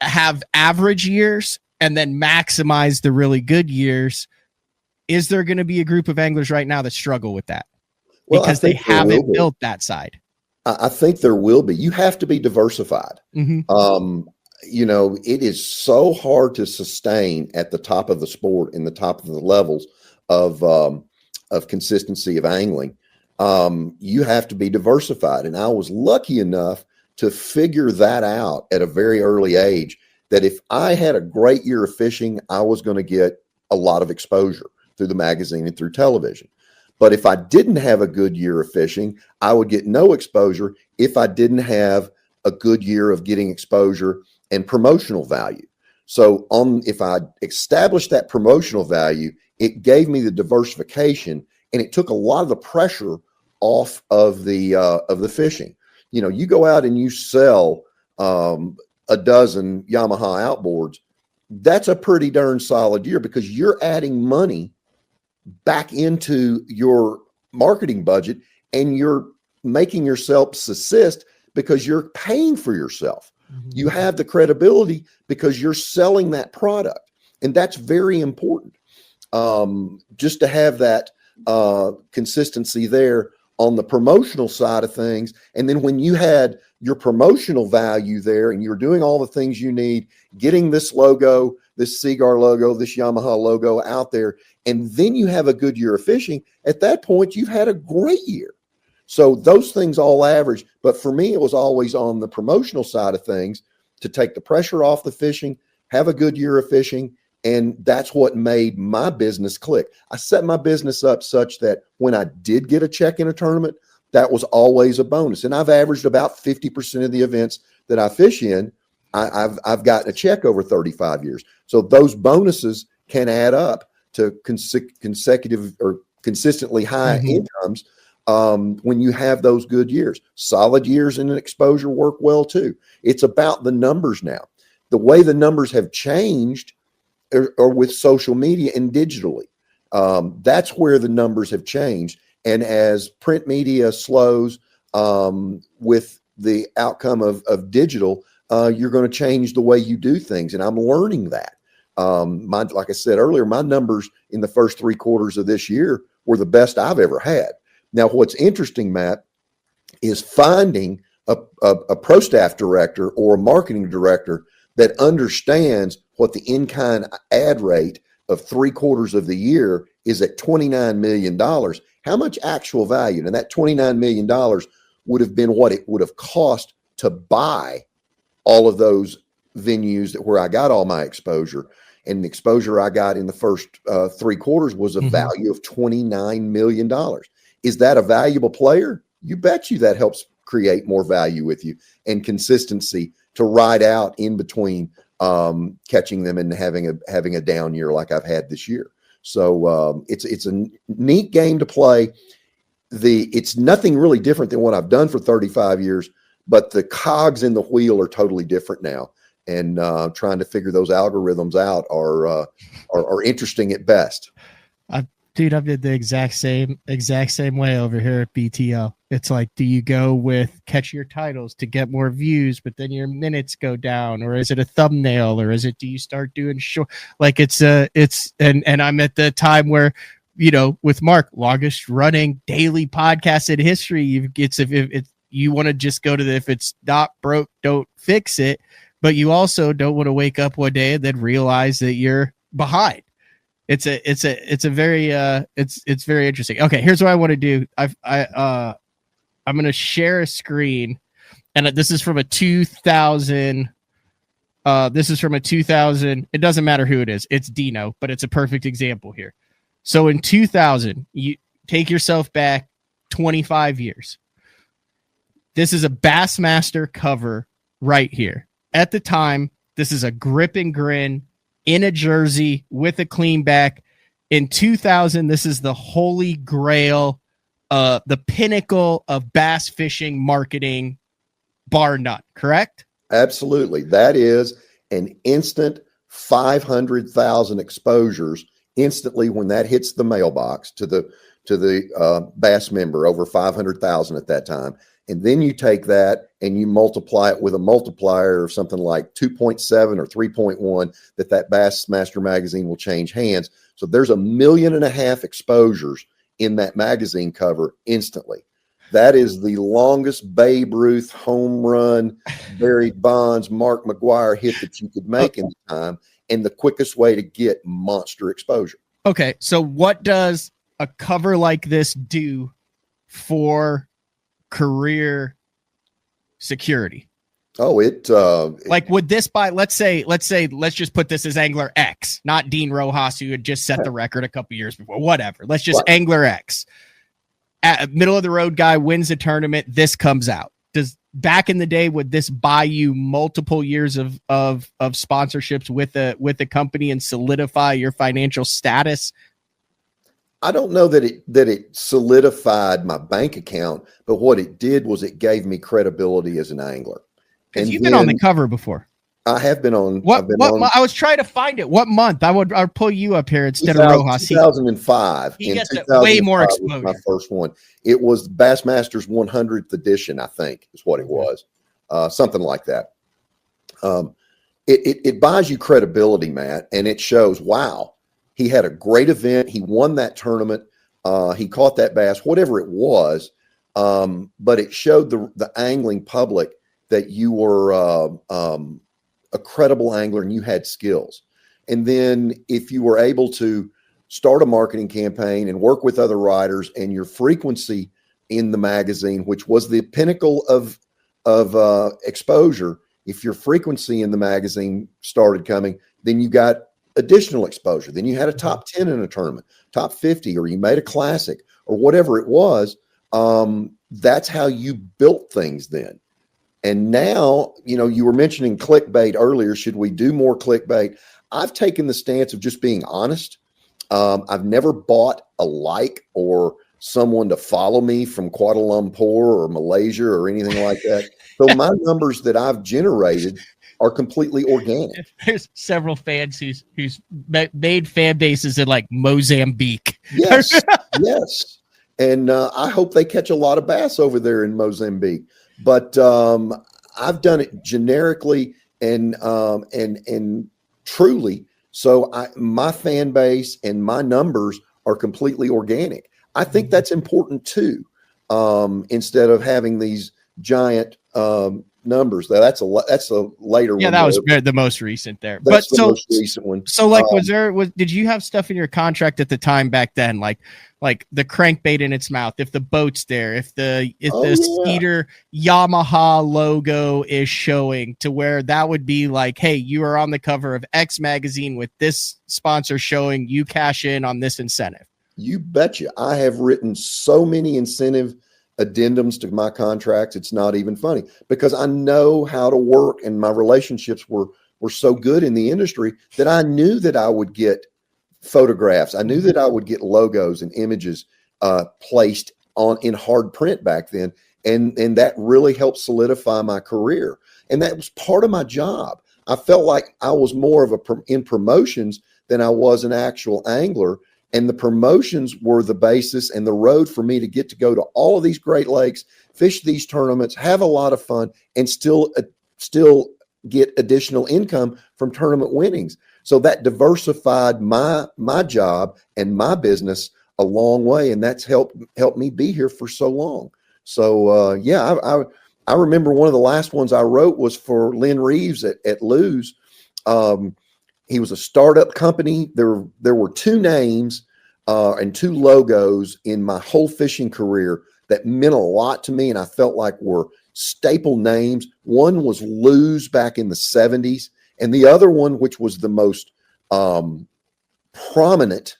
have average years and then maximize the really good years. Is there going to be a group of anglers right now that struggle with that? Well, because they haven't built that side. I think there will be. You have to be diversified. Mm-hmm. It is so hard to sustain at the top of the sport and the top of the levels of consistency of angling. You have to be diversified. And I was lucky enough to figure that out at a very early age, that if I had a great year of fishing, I was going to get a lot of exposure through the magazine and through television. But if I didn't have a good year of fishing, I would get no exposure if I didn't have a good year of getting exposure and promotional value. So if I established that promotional value, it gave me the diversification, and it took a lot of the pressure off of the fishing. You go out and you sell a dozen Yamaha outboards. That's a pretty darn solid year, because you're adding money back into your marketing budget, and you're making yourself subsist because you're paying for yourself. Mm-hmm. You have the credibility because you're selling that product. And that's very important. Just to have that consistency there on the promotional side of things. And then when you had your promotional value there and you're doing all the things you need, getting this logo, this Seaguar logo, this Yamaha logo out there, and then you have a good year of fishing, at that point, you've had a great year. So those things all average. But for me, it was always on the promotional side of things to take the pressure off the fishing, have a good year of fishing. And that's what made my business click. I set my business up such that when I did get a check in a tournament, that was always a bonus. And I've averaged about 50% of the events that I fish in, I've gotten a check over 35 years. So those bonuses can add up to consecutive or consistently high incomes when you have those good years. Solid years in an exposure work well too. It's about the numbers now. The way the numbers have changed or with social media and digitally. That's where the numbers have changed. And as print media slows with the outcome of digital, you're going to change the way you do things. And I'm learning that. Like I said earlier, my numbers in the first 3 quarters of this year were the best I've ever had. Now, what's interesting, Matt, is finding a pro staff director or a marketing director that understands what the in-kind ad rate of 3 quarters of the year is at $29 million. How much actual value? And that $29 million would have been what it would have cost to buy all of those venues where I got all my exposure. And the exposure I got in the first 3 quarters was a value of $29 million. Is that a valuable player? You bet you that helps create more value with you and consistency to ride out in between catching them and having a down year like I've had this year. So it's a neat game to play. It's nothing really different than what I've done for 35 years, but the cogs in the wheel are totally different now. And trying to figure those algorithms out are interesting at best. Dude, I did the exact same way over here at BTO. It's like, do you go with catch your titles to get more views, but then your minutes go down, or is it a thumbnail, or do you start doing short? Like and I'm at the time where, with Mark, longest running daily podcast in history. If you want to just go to if it's not broke, don't fix it. But you also don't want to wake up one day and then realize that you're behind. It's very interesting. Okay, here's what I want to do. I'm going to share a screen, and this is from a 2000. It doesn't matter who it is. It's Dino, but it's a perfect example here. So in 2000, you take yourself back 25 years. This is a Bassmaster cover right here. At the time, this is a grip and grin in a jersey with a clean back. In 2000, this is the holy grail, the pinnacle of bass fishing marketing, bar none, correct? Absolutely. That is an instant 500,000 exposures instantly when that hits the mailbox to the Bass member, over 500,000 at that time. And then you take that and you multiply it with a multiplier of something like 2.7 or 3.1 that Bassmaster magazine will change hands. So there's 1.5 million exposures in that magazine cover instantly. That is the longest Babe Ruth home run, Barry Bonds, Mark McGwire hit that you could make in the time, and the quickest way to get monster exposure. Okay, so what does a cover like this do for career security? Oh, Would this let's just put this as Angler X, not Dean Rojas, who had just set the record a couple years before, whatever. Let's just Angler X. Middle of the road guy wins a tournament. This comes out. Back in the day, would this buy you multiple years of sponsorships with a company and solidify your financial status? I don't know that it solidified my bank account, but what it did was it gave me credibility as an angler. And you've been on the cover before. I have been on. I was trying to find it. What month? I'll pull you up here instead of Rojas. 2005. He gets way more exposure. My first one. It was Bassmasters 100th edition, I think, is what it was. Something like that. It buys you credibility, Matt, and it shows, wow, he had a great event. He won that tournament. He caught that bass, whatever it was. But it showed the angling public that you were a credible angler and you had skills. And then if you were able to start a marketing campaign and work with other writers, and your frequency in the magazine, which was the pinnacle of exposure, if your frequency in the magazine started coming, then you got additional exposure. Then you had a top 10 in a tournament, top 50, or you made a classic or whatever it was. That's how you built things then. And now, you were mentioning clickbait earlier. Should we do more clickbait? I've taken the stance of just being honest. I've never bought a like or someone to follow me from Kuala Lumpur or Malaysia or anything like that. So my numbers that I've generated are completely organic. There's several fans who's made fan bases in like Mozambique. Yes, yes. And I hope they catch a lot of bass over there in Mozambique. But I've done it generically and truly. So my fan base and my numbers are completely organic. I think that's important too. Instead of having these giant numbers, that's a later one. Yeah, that was the most recent there. That's the most recent one. So did you have stuff in your contract at the time back then, like the crankbait in its mouth, if the boat's there, if the Skeeter Yamaha logo is showing, to where that would be like, hey, you are on the cover of X magazine with this sponsor showing, you cash in on this incentive? You betcha. I have written so many incentive addendums to my contracts. It's not even funny, because I know how to work, and my relationships were so good in the industry that I knew that I would get photographs. I knew that I would get logos and images placed in hard print back then. And that really helped solidify my career. And that was part of my job. I felt like I was more of in promotions than I was an actual angler. And the promotions were the basis and the road for me to get to go to all of these Great Lakes, fish these tournaments, have a lot of fun, and still get additional income from tournament winnings. So that diversified my job and my business a long way, and that's helped me be here for so long. So I remember one of the last ones I wrote was for Lynn Reeves at Lou's. He was a startup company. There were two names and two logos in my whole fishing career that meant a lot to me, and I felt like were staple names. One was Lou's back in the 70s, and the other one, which was the most prominent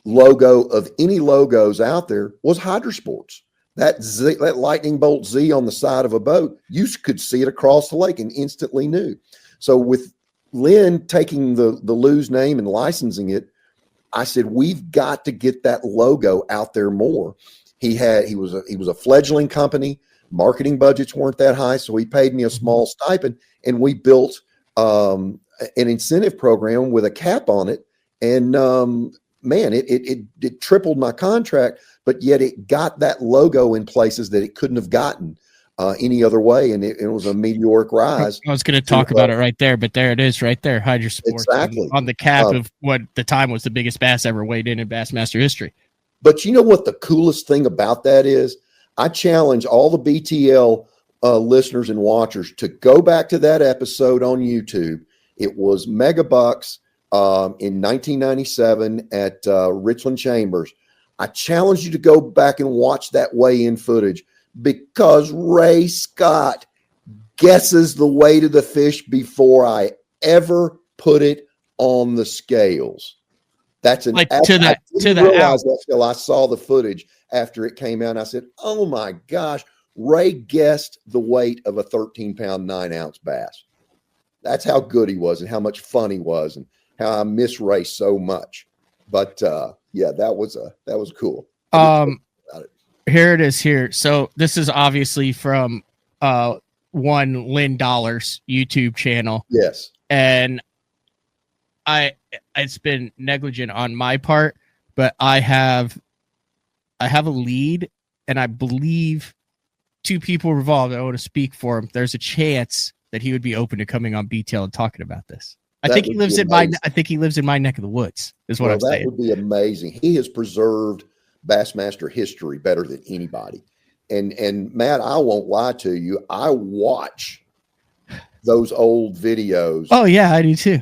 logo of any logos out there, was Hydrosports. That lightning bolt Z on the side of a boat, you could see it across the lake and instantly knew. So with Lynn taking the Lou's name and licensing it, I said, we've got to get that logo out there more. He was a fledgling company. Marketing budgets weren't that high, so he paid me a small stipend, and we built an incentive program with a cap on it. And man, it tripled my contract, but yet it got that logo in places that it couldn't have gotten any other way, and it was a meteoric rise. I was going to talk about it right there, but there it is, right there, Hydrosports, exactly on the cap of what the time was the biggest bass ever weighed in Bassmaster history. But you know what the coolest thing about that is? I challenge all the BTL listeners and watchers to go back to that episode on YouTube. It was Megabucks in 1997 at Richland Chambers. I challenge you to go back and watch that weigh-in footage because Ray Scott guesses the weight of the fish before I ever put it on the scales. That's an like to the realize ounce. that till I saw the footage after it came out. And I said, "Oh my gosh!" Ray guessed the weight of a 13-pound 9-ounce bass. That's how good he was, and how much fun he was, and how I miss Ray so much. But yeah, that was cool. Here it is. Here, so this is obviously from one Lynn Dollar's YouTube channel. Yes, and it's been negligent on my part, but I have a lead, and I believe two people involved. I want to speak for him. There's a chance that he would be open to coming on BTL and talking about this. I think he lives in my neck of the woods. Is what I'm saying. That would be amazing. He has preserved Bassmaster history better than anybody. And Matt, I won't lie to you. I watch those old videos. Oh yeah, I do too.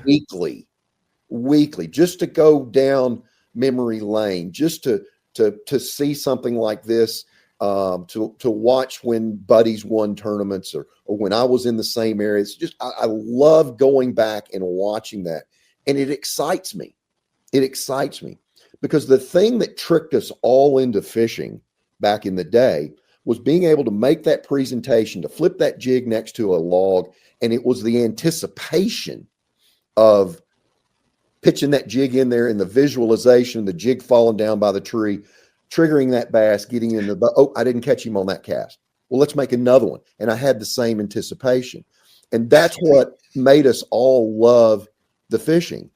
Weekly, just to go down memory lane, just to see something like this, to watch when buddies won tournaments or when I was in the same area. It's just, I love going back and watching that. And it excites me. It excites me because the thing that tricked us all into fishing back in the day was being able to make that presentation, to flip that jig next to a log. And it was the anticipation of pitching that jig in there and the visualization, the jig falling down by the tree, triggering that bass, getting in the, I didn't catch him on that cast. Well, let's make another one. And I had the same anticipation. And that's what made us all love the fishing.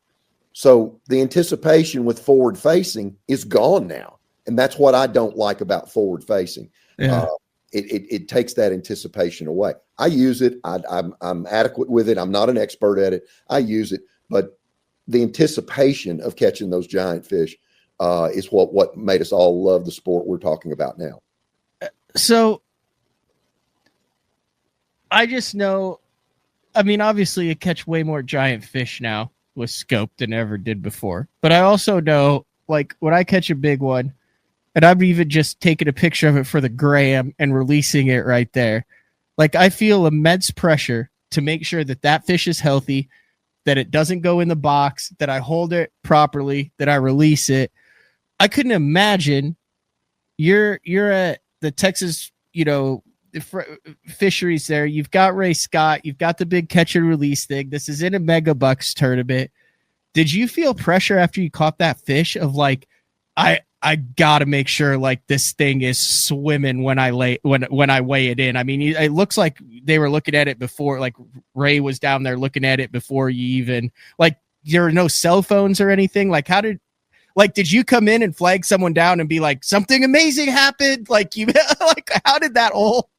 So the anticipation with forward facing is gone now. And that's what I don't like about forward facing. Yeah. It takes that anticipation away. I use it. I'm adequate with it. I'm not an expert at it. I use it, but the anticipation of catching those giant fish is what made us all love the sport we're talking about now. So I just know, I mean, obviously you catch way more giant fish now with scope than ever did before. But I also know, like, when I catch a big one, and I'm even just taking a picture of it for the gram and releasing it right there, like, I feel immense pressure to make sure that that fish is healthy, that it doesn't go in the box, that I hold it properly, that I release it. I couldn't imagine you're at the Texas, fisheries there. You've got Ray Scott. You've got the big catch and release thing. This is in a Megabucks tournament. Did you feel pressure after you caught that fish of like, I got to make sure like this thing is swimming when I weigh it in? I mean, it looks like they were looking at it before, like Ray was down there looking at it before you even, like, there are no cell phones or anything. Like, did you come in and flag someone down and be like, something amazing happened? Like, how did that all?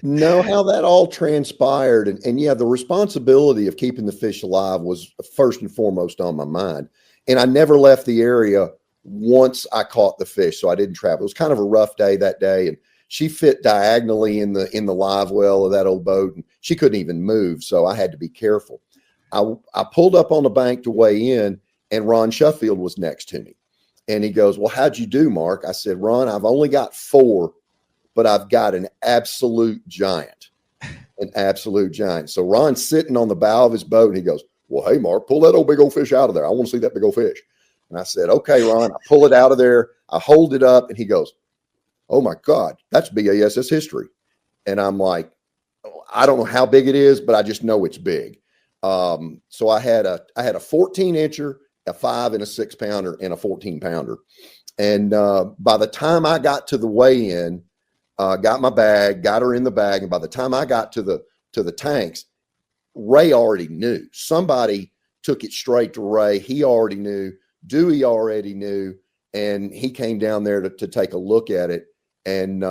Know how that all transpired. And yeah, the responsibility of keeping the fish alive was first and foremost on my mind. And I never left the area once I caught the fish, so I didn't travel. It was kind of a rough day that day, and she fit diagonally in the live well of that old boat, and she couldn't even move, so I had to be careful. I pulled up on the bank to weigh in, and Ron Sheffield was next to me. And he goes, "Well, how'd you do, Mark?" I said, "Ron, I've only got 4, but I've got an absolute giant, an absolute giant." So Ron's sitting on the bow of his boat, and he goes, "Well, hey, Mark, pull that old big old fish out of there. I want to see that big old fish." And I said, "Okay, Ron." I pull it out of there. I hold it up, and he goes, "Oh my God, that's BASS history." And I'm like, I don't know how big it is, but I just know it's big. So I had a 14-incher, a 5 and a 6-pounder, and a 14-pounder. And by the time I got to the weigh-in, got my bag, got her in the bag, and by the time I got to the tanks, Ray already knew. Somebody took it straight to Ray. He already knew. Dewey already knew, and he came down there to take a look at it. And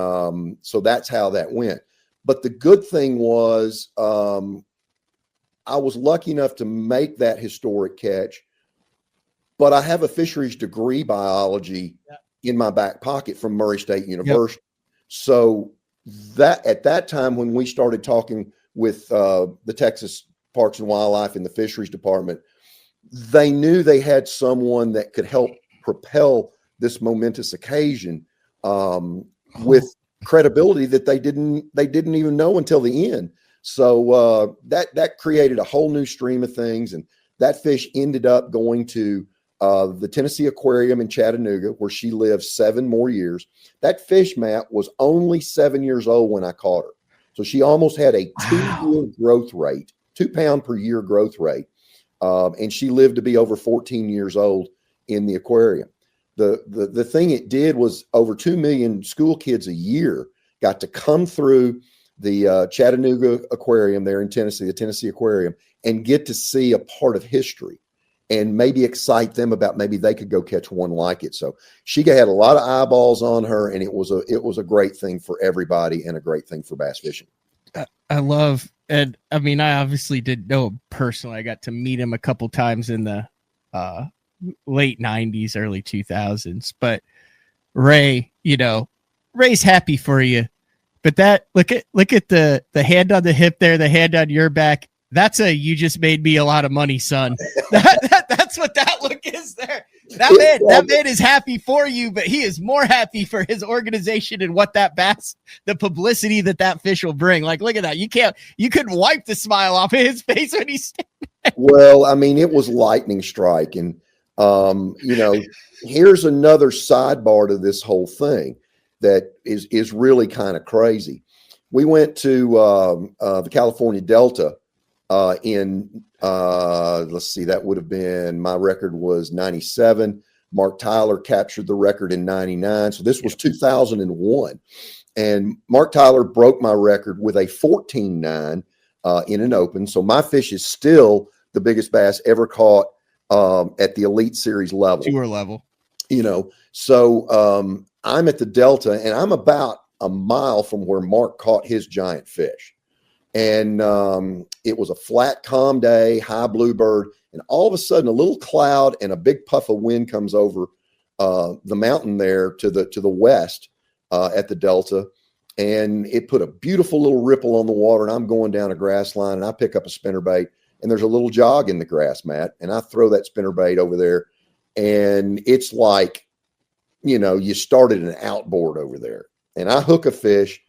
so that's how that went. But the good thing was I was lucky enough to make that historic catch, but I have a fisheries degree biology in my back pocket from Murray State University. So that at that time, when we started talking with the Texas Parks and Wildlife and the Fisheries Department, they knew they had someone that could help propel this momentous occasion with credibility that they didn't even know until the end. So that created a whole new stream of things, and that fish ended up going to the Tennessee Aquarium in Chattanooga, where she lived 7 more years. That fish, Matt, was only 7 years old when I caught her. So she almost had a 2-year growth rate, 2 pound per year growth rate. And she lived to be over 14 years old in the aquarium. The thing it did was over 2 million school kids a year got to come through the Chattanooga Aquarium there in Tennessee, the Tennessee Aquarium, and get to see a part of history and maybe excite them about maybe they could go catch one like it. So she had a lot of eyeballs on her, and it was a great thing for everybody and a great thing for bass fishing. I love, and I mean, I obviously didn't know him personally. I got to meet him a couple times in the late 90s, early 2000s. But Ray, Ray's happy for you. But that look at the hand on the hip there, the hand on your back. That's you just made me a lot of money, son. That's what that look is there. That man is happy for you, but he is more happy for his organization and what that bass, the publicity that fish will bring. Like, look at that. You couldn't wipe the smile off of his face when he's Well, I mean, it was lightning strike. And, here's another sidebar to this whole thing that is really kind of crazy. We went to the California Delta let's see, that would have been, my record was 97. Mark Tyler captured the record in 99. So this was 2001. And Mark Tyler broke my record with a 14.9 in an open. So my fish is still the biggest bass ever caught at the Elite Series level. Tour level. So I'm at the Delta, and I'm about a mile from where Mark caught his giant fish. And it was a flat, calm day, high bluebird, and all of a sudden a little cloud and a big puff of wind comes over the mountain there to the west at the Delta, and it put a beautiful little ripple on the water. And I'm going down a grass line, and I pick up a spinnerbait, and there's a little jog in the grass, Matt, and I throw that spinnerbait over there, and it's like, you started an outboard over there, and I hook a fish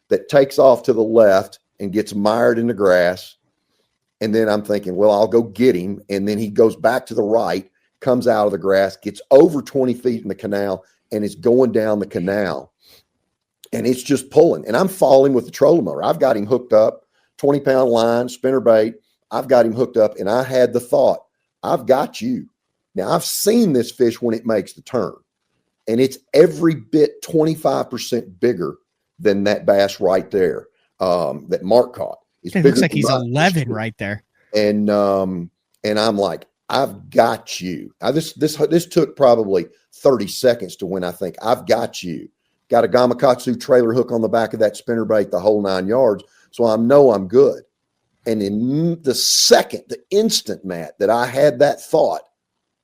that takes off to the left and gets mired in the grass. And then I'm thinking, well, I'll go get him. And then he goes back to the right, comes out of the grass, gets over 20 feet in the canal, and is going down the canal. And it's just pulling. And I'm following with the trolling motor. I've got him hooked up, 20-pound line, spinnerbait. I've got him hooked up, and I had the thought, I've got you. Now, I've seen this fish when it makes the turn, and it's every bit 25% bigger than that bass right there. That Mark caught. It looks like he's 11 right there. And I'm like, I've got you. This took probably 30 seconds to when I think I've got you. Got a Gamakatsu trailer hook on the back of that spinnerbait, the whole 9 yards. So I know I'm good. And in the instant, Matt, that I had that thought,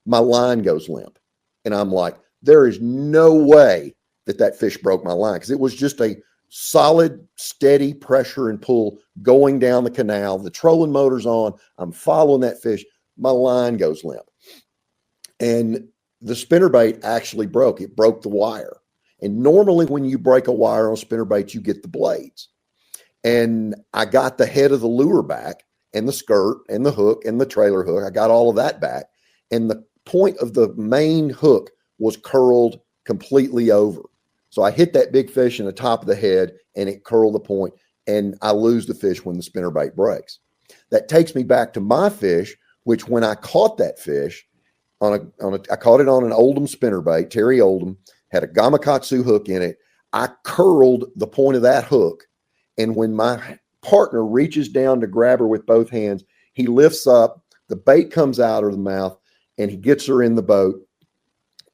my line goes limp. And I'm like, there is no way that fish broke my line, because it was just a solid, steady pressure and pull going down the canal. The trolling motor's on. I'm following that fish. My line goes limp. And the spinnerbait actually broke. It broke the wire. And normally when you break a wire on spinnerbait, you get the blades. And I got the head of the lure back, and the skirt and the hook and the trailer hook. I got all of that back. And the point of the main hook was curled completely over. So I hit that big fish in the top of the head, and it curled the point, and I lose the fish when the spinnerbait breaks. That takes me back to my fish, which when I caught that fish I caught it on an Oldham spinnerbait. Terry Oldham had a Gamakatsu hook in it. I curled the point of that hook, and when my partner reaches down to grab her with both hands, he lifts up, the bait comes out of the mouth, and he gets her in the boat.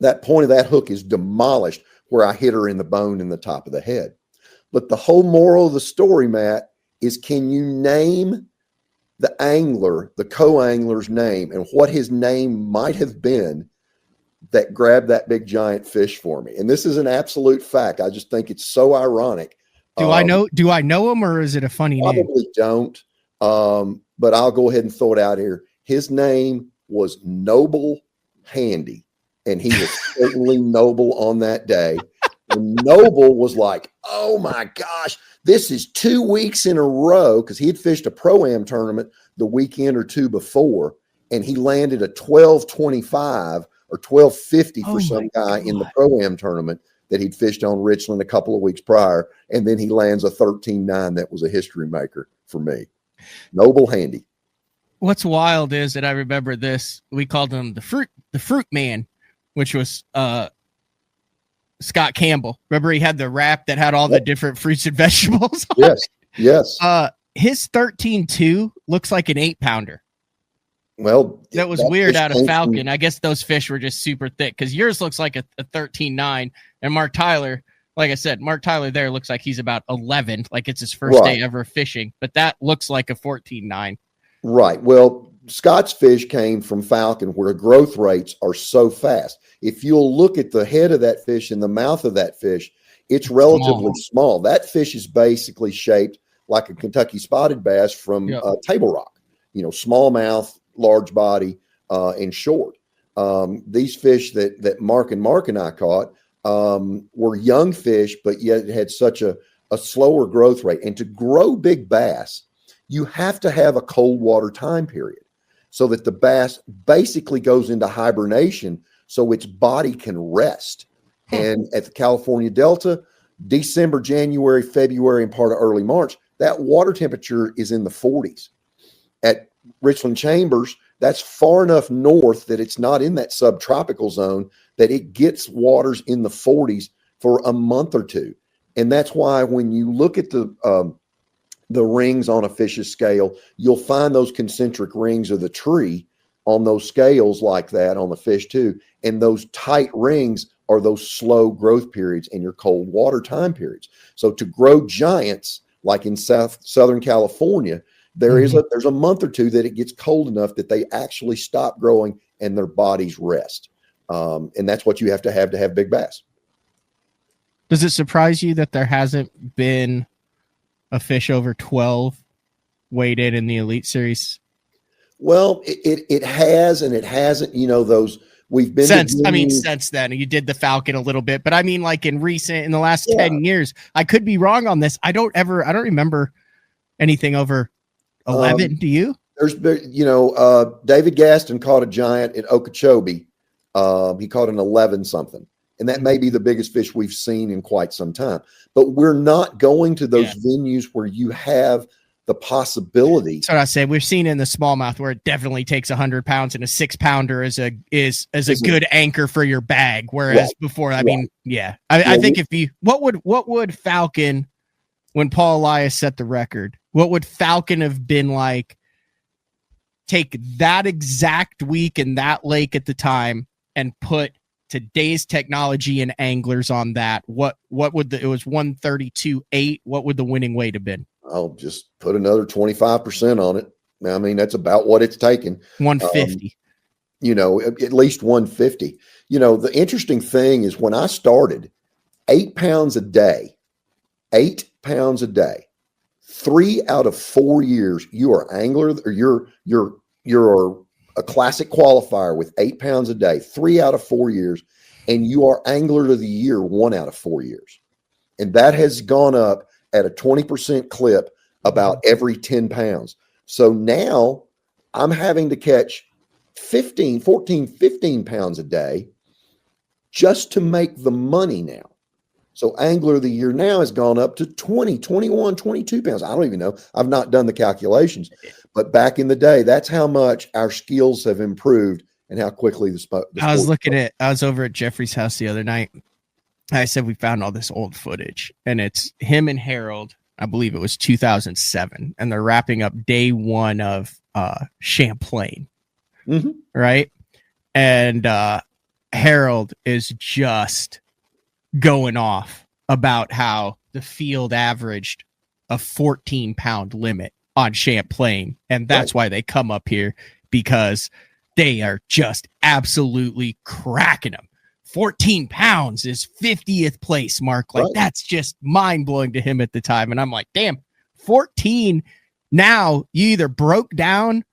That point of that hook is demolished where I hit her in the bone in the top of the head. But the whole moral of the story, Matt, is, can you name the angler, the co-angler's name, and what his name might have been that grabbed that big giant fish for me. And this is an absolute fact. I just think it's so ironic. Do I know him, or is it a funny name? Probably don't. But I'll go ahead and throw it out here. His name was Noble Handy, and he was certainly noble on that day. And Noble was like, oh my gosh, this is 2 weeks in a row, because he had fished a Pro-Am tournament the weekend or two before, and he landed a 12.25 or 12.50 for some guy in the Pro-Am tournament that he'd fished on Richland a couple of weeks prior, and then he lands a 13.9 that was a history maker for me. Noble Handy. What's wild is that I remember this. We called him the fruit man, which was Scott Campbell. Remember, he had the wrap that had all the different fruits and vegetables on it? Yes. His 13.2 looks like an 8-pounder. Well, that was weird out of Falcon. I guess those fish were just super thick, because yours looks like a 13.9, and Mark Tyler, like I said, Mark Tyler there looks like he's about 11, like it's his first day ever fishing, but that looks like a 14.9. Right. Well, Scott's fish came from Falcon, where growth rates are so fast. If you'll look at the head of that fish and the mouth of that fish, it's relatively small. That fish is basically shaped like a Kentucky spotted bass from Table Rock, small mouth, large body, and short. These fish that Mark and I caught were young fish, but yet had such a slower growth rate. And to grow big bass, you have to have a cold water time period, so that the bass basically goes into hibernation so its body can rest. And at the California Delta, December, January, February, and part of early March, that water temperature is in the 40s. At Richland Chambers, that's far enough north that it's not in that subtropical zone, that it gets waters in the 40s for a month or two. And that's why when you look at the rings on a fish's scale, you'll find those concentric rings of the tree on those scales like that on the fish too. And those tight rings are those slow growth periods in your cold water time periods. So to grow giants, like in Southern California, there's a month or two that it gets cold enough that they actually stop growing and their bodies rest. And that's what you have to have big bass. Does it surprise you that there hasn't been a fish over 12 weighed in the Elite Series? Well, it has, and it hasn't. Those we've been since then. You did the Falcon a little bit, but I mean, like in the last 10 years, I could be wrong on this. I don't remember anything over 11. Do you? There's been, David Gaston caught a giant at Okeechobee. He caught an 11 something. And that may be the biggest fish we've seen in quite some time. But we're not going to those venues where you have the possibility. That's what I said. We've seen in the smallmouth where it definitely takes 100 pounds, and a 6-pounder is a good anchor for your bag. Whereas before, I think what would Falcon, when Paul Elias set the record, what would Falcon have been like? Take that exact week in that lake at the time and put today's technology and anglers on that. What would it was 132.8. What would the winning weight have been? I'll just put another 25% on it. I mean, that's about what it's taken. 150. At least 150. The interesting thing is, when I started, 8 pounds a day, 3 out of 4 years, you are angler, or you're a classic qualifier with 8 pounds a day, 3 out of 4 years, and you are angler of the year 1 out of 4 years. And that has gone up at a 20% clip about every 10 pounds. So now I'm having to catch 15 pounds a day just to make the money now. So angler of the year now has gone up to 20, 21, 22 pounds. I don't even know. I've not done the calculations, but back in the day, that's how much our skills have improved and how quickly the sport. I was over at Jeffrey's house the other night. I said, we found all this old footage, and it's him and Harold. I believe it was 2007, and they're wrapping up day one of Champlain. Right. And Harold is just going off about how the field averaged a 14-pound limit on Champlain. And that's why they come up here, because they are just absolutely cracking them. 14 pounds is 50th place, Mark. Like, that's just mind-blowing to him at the time. And I'm like, damn, 14. Now you either broke down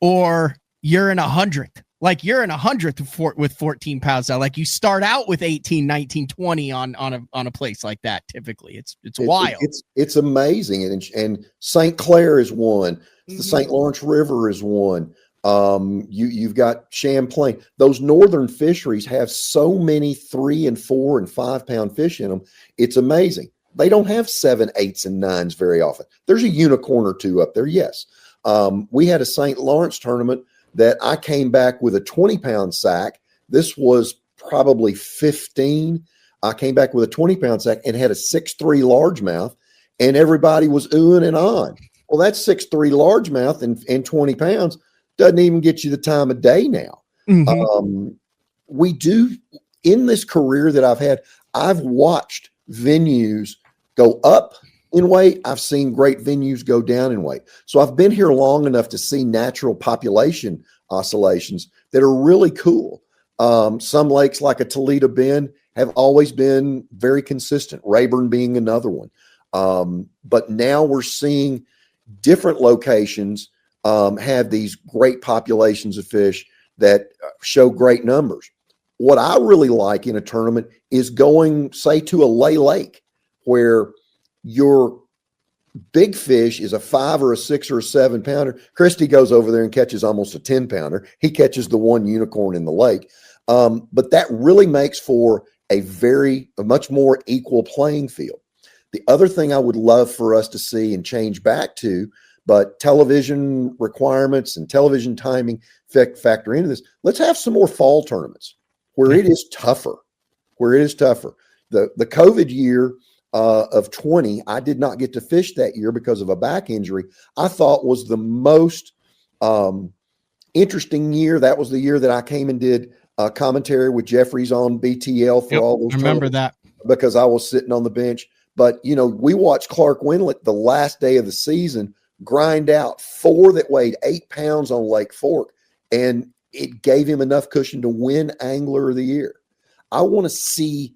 or you're in 100th. Like, you're in 100th with 14 pounds now. Like, you start out with 18, 19, 20 on a place like that. Typically, it's wild. It's amazing. And St. Clair is one. The St. Lawrence River is one. You've got Champlain. Those northern fisheries have so many 3 and 4 and 5 pound fish in them. It's amazing. They don't have 7, 8s, and 9s very often. There's a unicorn or two up there. Yes. We had a St. Lawrence tournament that I came back with a 20-pound sack. This was probably 15. I came back with a 20-pound sack and had a 6'3" largemouth, and everybody was oohing and on. Well, that's 6'3" largemouth and 20 pounds doesn't even get you the time of day now. We do, in this career that I've had, I've watched venues go up in weight. I've seen great venues go down in weight. So I've been here long enough to see natural population oscillations that are really cool. Some lakes like a Toledo Bend have always been very consistent, Rayburn being another one. But now we're seeing different locations have these great populations of fish that show great numbers. What I really like in a tournament is going, say, to a lay lake where your big fish is a 5 or a 6 or a 7 pounder. Christy goes over there and catches almost a 10 pounder. He catches the one unicorn in the lake. But that really makes for a much more equal playing field. The other thing I would love for us to see and change back to, but television requirements and television timing factor into this. Let's have some more fall tournaments where it is tougher, The COVID year of 20, I did not get to fish that year because of a back injury. I thought was the most interesting year. That was the year that I came and did commentary with Jeffries on BTL for all those. I remember that because I was sitting on the bench. But, we watched Clark Winlet the last day of the season grind out 4 that weighed 8 pounds on Lake Fork, and it gave him enough cushion to win Angler of the Year. I want to see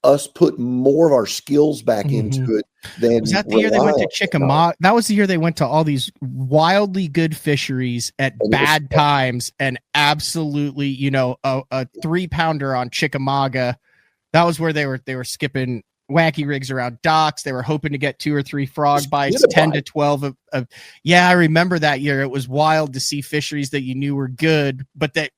us put more of our skills back into it than was that the year they went to Chickamauga? That was the year they went to all these wildly good fisheries at bad times and absolutely, a 3-pounder on Chickamauga. That was where they were skipping wacky rigs around docks. They were hoping to get 2 or 3 frog bites, 10 to 12 of I remember that year. It was wild to see fisheries that you knew were good, but that,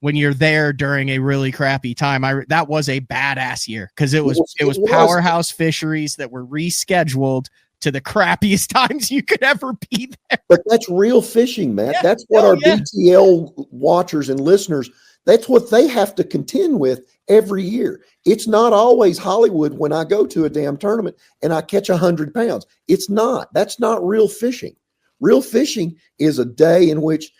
when you're there during a really crappy time, that was a badass year because it was powerhouse fisheries that were rescheduled to the crappiest times you could ever be there. But that's real fishing, Matt. That's what our BTL watchers and listeners, that's what they have to contend with every year. It's not always Hollywood when I go to a damn tournament and I catch 100 pounds. It's not. That's not real fishing. Real fishing is a day in which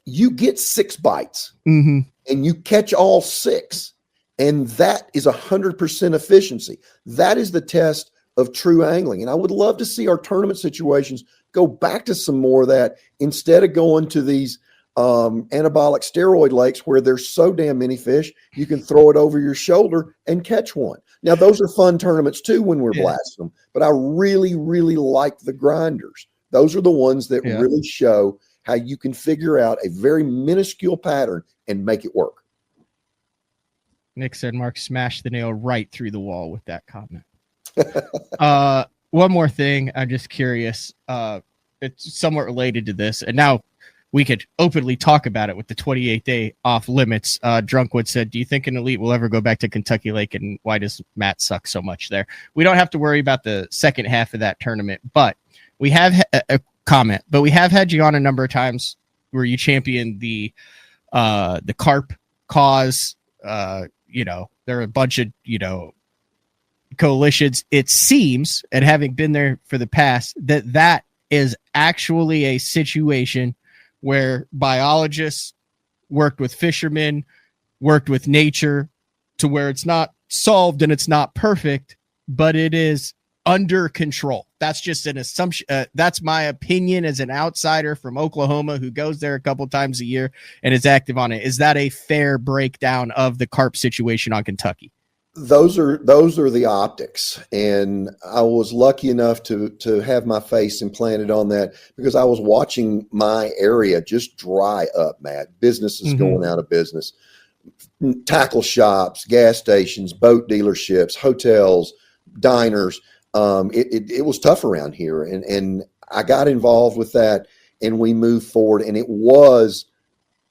you get 6 bites and you catch all 6. And that is 100% efficiency. That is the test of true angling. And I would love to see our tournament situations go back to some more of that instead of going to these anabolic steroid lakes where there's so damn many fish, you can throw it over your shoulder and catch one. Now, those are fun tournaments too when we're blasting them. But I really, really like the grinders. Those are the ones that really show how you can figure out a very minuscule pattern and make it work. Nick said Mark smashed the nail right through the wall with that comment. One more thing. I'm just curious. It's somewhat related to this. And now we could openly talk about it with the 28th day off limits. Drunkwood said, do you think an elite will ever go back to Kentucky Lake? And why does Matt suck so much there? We don't have to worry about the second half of that tournament, but we have a comment, but we have had you on a number of times where you championed the carp cause. There are a bunch of, coalitions. It seems, and having been there for the past, that is actually a situation where biologists worked with fishermen, worked with nature to where it's not solved and it's not perfect, but it is under control. That's just an assumption. That's my opinion as an outsider from Oklahoma who goes there a couple times a year and is active on it. Is that a fair breakdown of the carp situation on Kentucky? Those are the optics, and I was lucky enough to have my face implanted on that because I was watching my area just dry up, Matt. Businesses going out of business, tackle shops, gas stations, boat dealerships, hotels, diners. It was tough around here, and I got involved with that, and we moved forward, and it was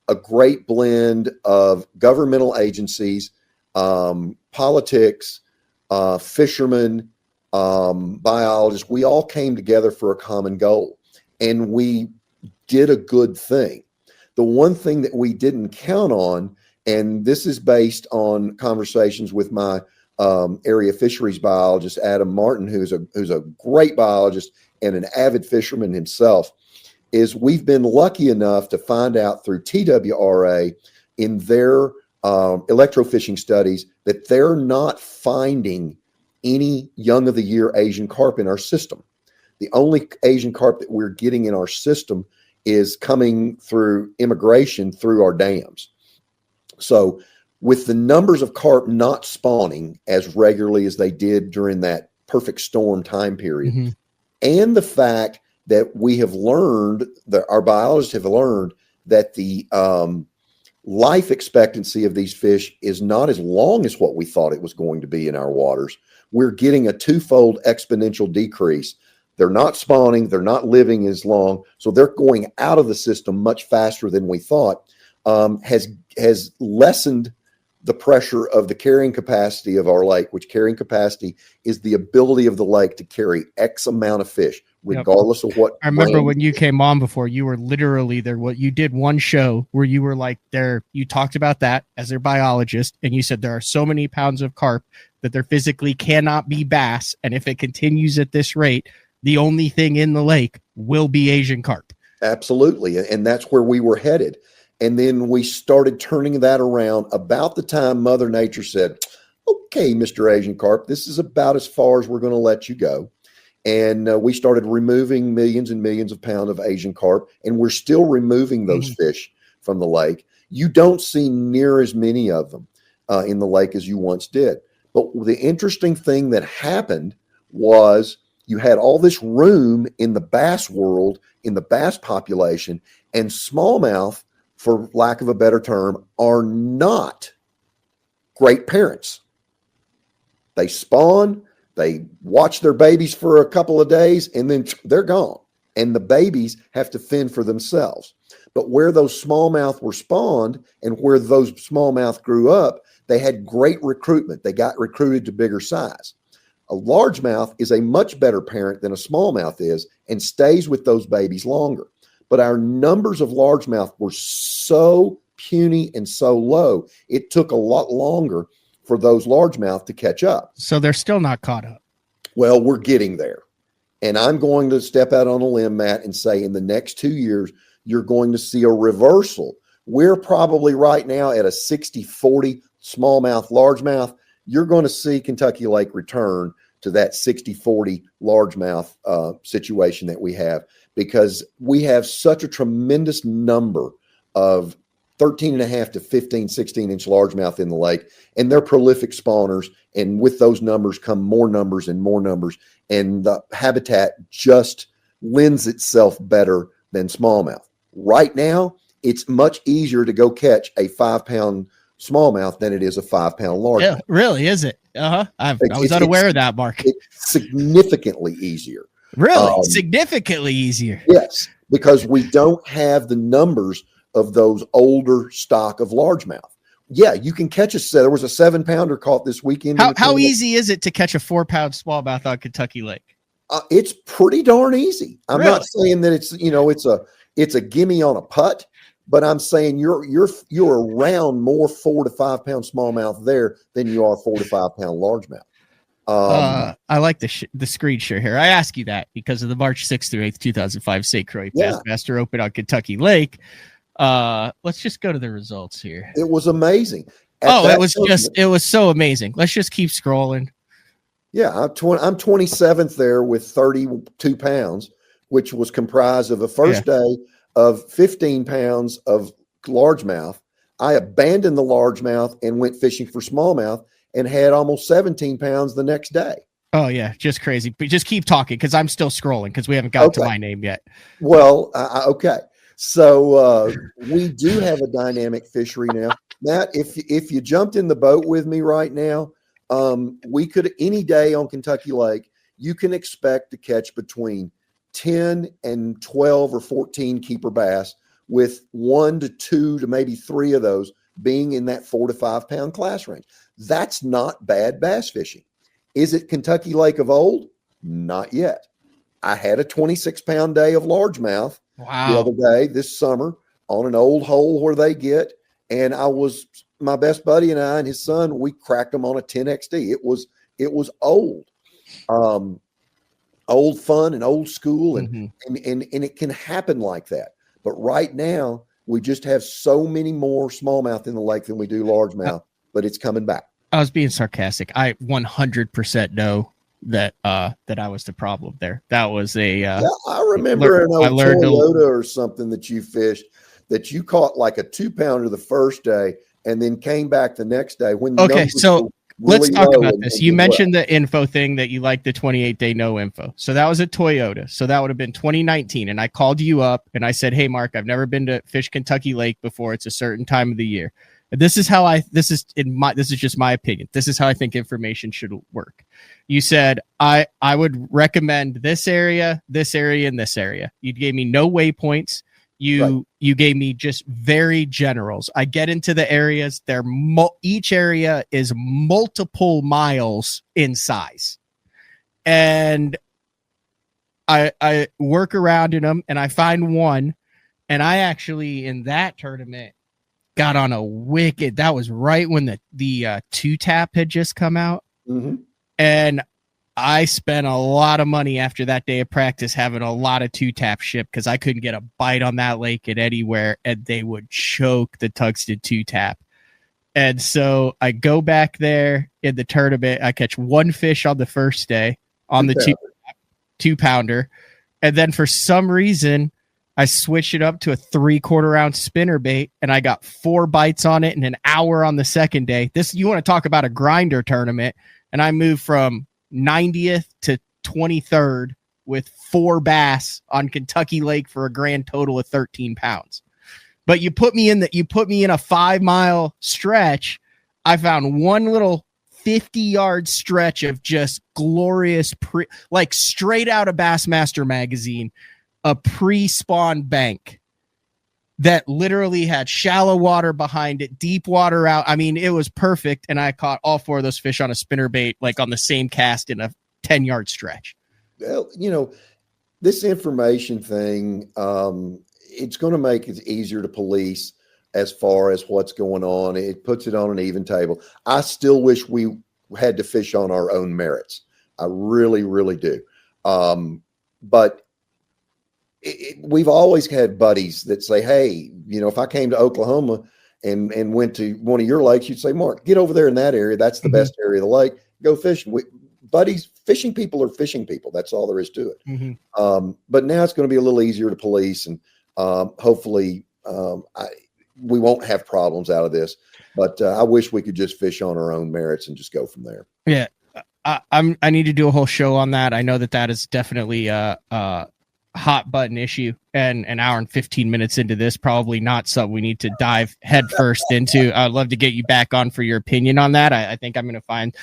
a great blend of governmental agencies, politics, fishermen, biologists. We all came together for a common goal, and we did a good thing. The one thing that we didn't count on, and this is based on conversations with my area fisheries biologist, Adam Martin, who's a great biologist and an avid fisherman himself, is we've been lucky enough to find out through TWRA in their electrofishing studies that they're not finding any young of the year Asian carp in our system. The only Asian carp that we're getting in our system is coming through immigration through our dams. So with the numbers of carp not spawning as regularly as they did during that perfect storm time period, and the fact that we have learned, that our biologists have learned that the life expectancy of these fish is not as long as what we thought it was going to be in our waters, we're getting a twofold exponential decrease. They're not spawning, they're not living as long, so they're going out of the system much faster than we thought, has lessened the pressure of the carrying capacity of our lake, which carrying capacity is the ability of the lake to carry X amount of fish, regardless of what. I remember when you came on before, you were literally there. What you did one show where you were like there, you talked about that as their biologist, and you said there are so many pounds of carp that there physically cannot be bass. And if it continues at this rate, the only thing in the lake will be Asian carp. Absolutely. And that's where we were headed. And then we started turning that around about the time Mother Nature said, okay, Mr. Asian carp, this is about as far as we're going to let you go. And we started removing millions and millions of pounds of Asian carp, and we're still removing those fish from the lake. You don't see near as many of them in the lake as you once did. But the interesting thing that happened was you had all this room in the bass world, in the bass population, and smallmouth, for lack of a better term, are not great parents. They spawn, they watch their babies for a couple of days, and then they're gone. And the babies have to fend for themselves. But where those smallmouth were spawned and where those smallmouth grew up, they had great recruitment. They got recruited to bigger size. A largemouth is a much better parent than a smallmouth is and stays with those babies longer. But our numbers of largemouth were so puny and so low, it took a lot longer for those largemouth to catch up. So they're still not caught up. Well, we're getting there. And I'm going to step out on a limb, Matt, and say in the next 2 years, you're going to see a reversal. We're probably right now at a 60-40 smallmouth, largemouth. You're going to see Kentucky Lake return to that 60-40 largemouth situation that we have, because we have such a tremendous number of 13.5 to 15, 16-inch largemouth in the lake, and they're prolific spawners. And with those numbers come more numbers and more numbers, and the habitat just lends itself better than smallmouth. Right now, it's much easier to go catch a 5-pound smallmouth than it is a 5-pound largemouth. Yeah, really, is it? I was unaware of that, Mark. It's significantly easier. Really? Significantly easier. Yes, because we don't have the numbers of those older stock of largemouth. Yeah, you can catch there was a 7-pounder caught this weekend. How easy is it to catch a 4-pound smallmouth on Kentucky Lake? It's pretty darn easy. I'm Really? not saying that it's a gimme on a putt, but I'm saying you're around more 4 to 5 pound smallmouth there than you are 4 to 5 pound largemouth. I like the screen share here. I ask you that because of the March 6th through 8th, 2005 St. Croix Bassmaster Open on Kentucky Lake. Let's just go to the results here. It was amazing. It was so amazing. Let's just keep scrolling. Yeah, I'm 27th there with 32 pounds, which was comprised of a first day of 15 pounds of largemouth. I abandoned the largemouth and went fishing for smallmouth and had almost 17 pounds the next day. Oh yeah, just crazy. But just keep talking because I'm still scrolling because we haven't got to my name yet. Well, okay. So we do have a dynamic fishery now. Matt, if you jumped in the boat with me right now, we could any day on Kentucky Lake, you can expect to catch between 10 and 12 or 14 keeper bass, with 1 to 2 to maybe 3 of those being in that 4 to 5 pound class range. That's not bad bass fishing. Is it Kentucky Lake of old? Not yet. I had a 26 pound day of largemouth the other day this summer on an old hole where they get, and my best buddy and I and his son, we cracked them on a 10XD. It was old, old fun and old school, and it can happen like that. But right now, we just have so many more smallmouth in the lake than we do largemouth, but it's coming back. I was being sarcastic. I 100% know that I was the problem there. That was I remember an old Toyota or something that you fished that you caught like a 2-pounder the first day and then came back the next day. So let's talk about this. You mentioned the info thing that you like the 28-day no info. So that was a Toyota. So that would have been 2019. And I called you up and I said, hey, Mark, I've never been to fish Kentucky Lake before. It's a certain time of the year. This is just my opinion. This is how I think information should work. You said, I would recommend this area, and this area. You gave me no waypoints. You gave me just very generals. I get into the areas. Each area is multiple miles in size, and I work around in them, and I find one, and I actually in that tournament got on a wicked. That was right when the 2-tap had just come out, and I spent a lot of money after that day of practice having a lot of 2-tap ship because I couldn't get a bite on that lake at anywhere, and they would choke the Tuxted 2-tap. And so I go back there in the tournament. I catch one fish on the first day on the 2-pounder, and then for some reason I switched it up to a 3/4 ounce spinnerbait, and I got 4 bites on it in an hour on the second day. You want to talk about a grinder tournament, and I moved from 90th to 23rd with 4 bass on Kentucky Lake for a grand total of 13 pounds. But you put me in a 5-mile stretch. I found one little 50-yard stretch of just glorious, like straight out of Bassmaster magazine, a pre-spawn bank that literally had shallow water behind it, deep water out. I mean, it was perfect. And I caught all 4 of those fish on a spinnerbait, like on the same cast in a 10-yard stretch. Well, this information thing, it's going to make it easier to police as far as what's going on. It puts it on an even table. I still wish we had to fish on our own merits. I really, really do. But we've always had buddies that say, hey, if I came to Oklahoma and went to one of your lakes, you'd say, Mark, get over there in that area. That's the best area of the lake. Go fishing. Buddies, fishing people are fishing people. That's all there is to it. But now it's going to be a little easier to police, and hopefully we won't have problems out of this. But I wish we could just fish on our own merits and just go from there. Yeah, I need to do a whole show on that. I know that is definitely hot button issue, and an hour and 15 minutes into this, probably not something we need to dive head first into. I'd love to get you back on for your opinion on that. I think I'm going to find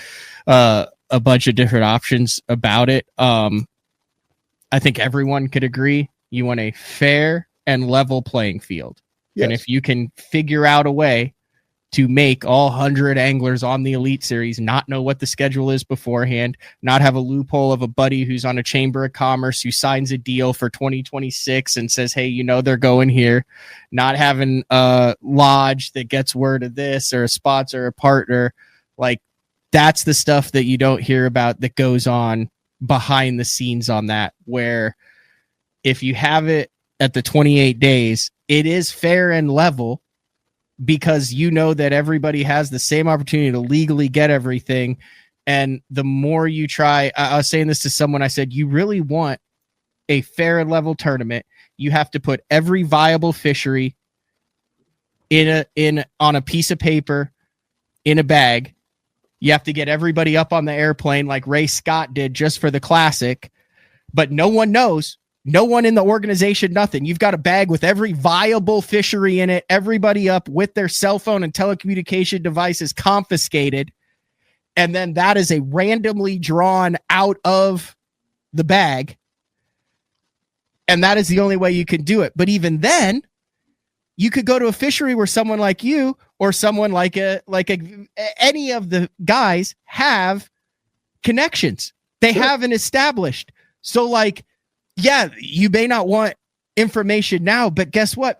a bunch of different options about it. I think everyone could agree you want a fair and level playing field. Yes. And if you can figure out a way to make all 100 anglers on the Elite Series not know what the schedule is beforehand, not have a loophole of a buddy who's on a Chamber of Commerce who signs a deal for 2026 and says, hey, they're going here, not having a lodge that gets word of this or a sponsor or a partner. Like, that's the stuff that you don't hear about that goes on behind the scenes on that, where if you have it at the 28 days, it is fair and level, because that everybody has the same opportunity to legally get everything. And the more you try, I was saying this to someone, I said, you really want a fair and level tournament, you have to put every viable fishery on a piece of paper in a bag. You have to get everybody up on the airplane like Ray Scott did just for the classic, but no one knows. No one in the organization, nothing. You've got a bag with every viable fishery in it, everybody up with their cell phone and telecommunication devices confiscated. And then that is a randomly drawn out of the bag. And that is the only way you can do it. But even then, you could go to a fishery where someone like you or someone like any of the guys have connections. They haven't established. So like, yeah, you may not want information now, but guess what?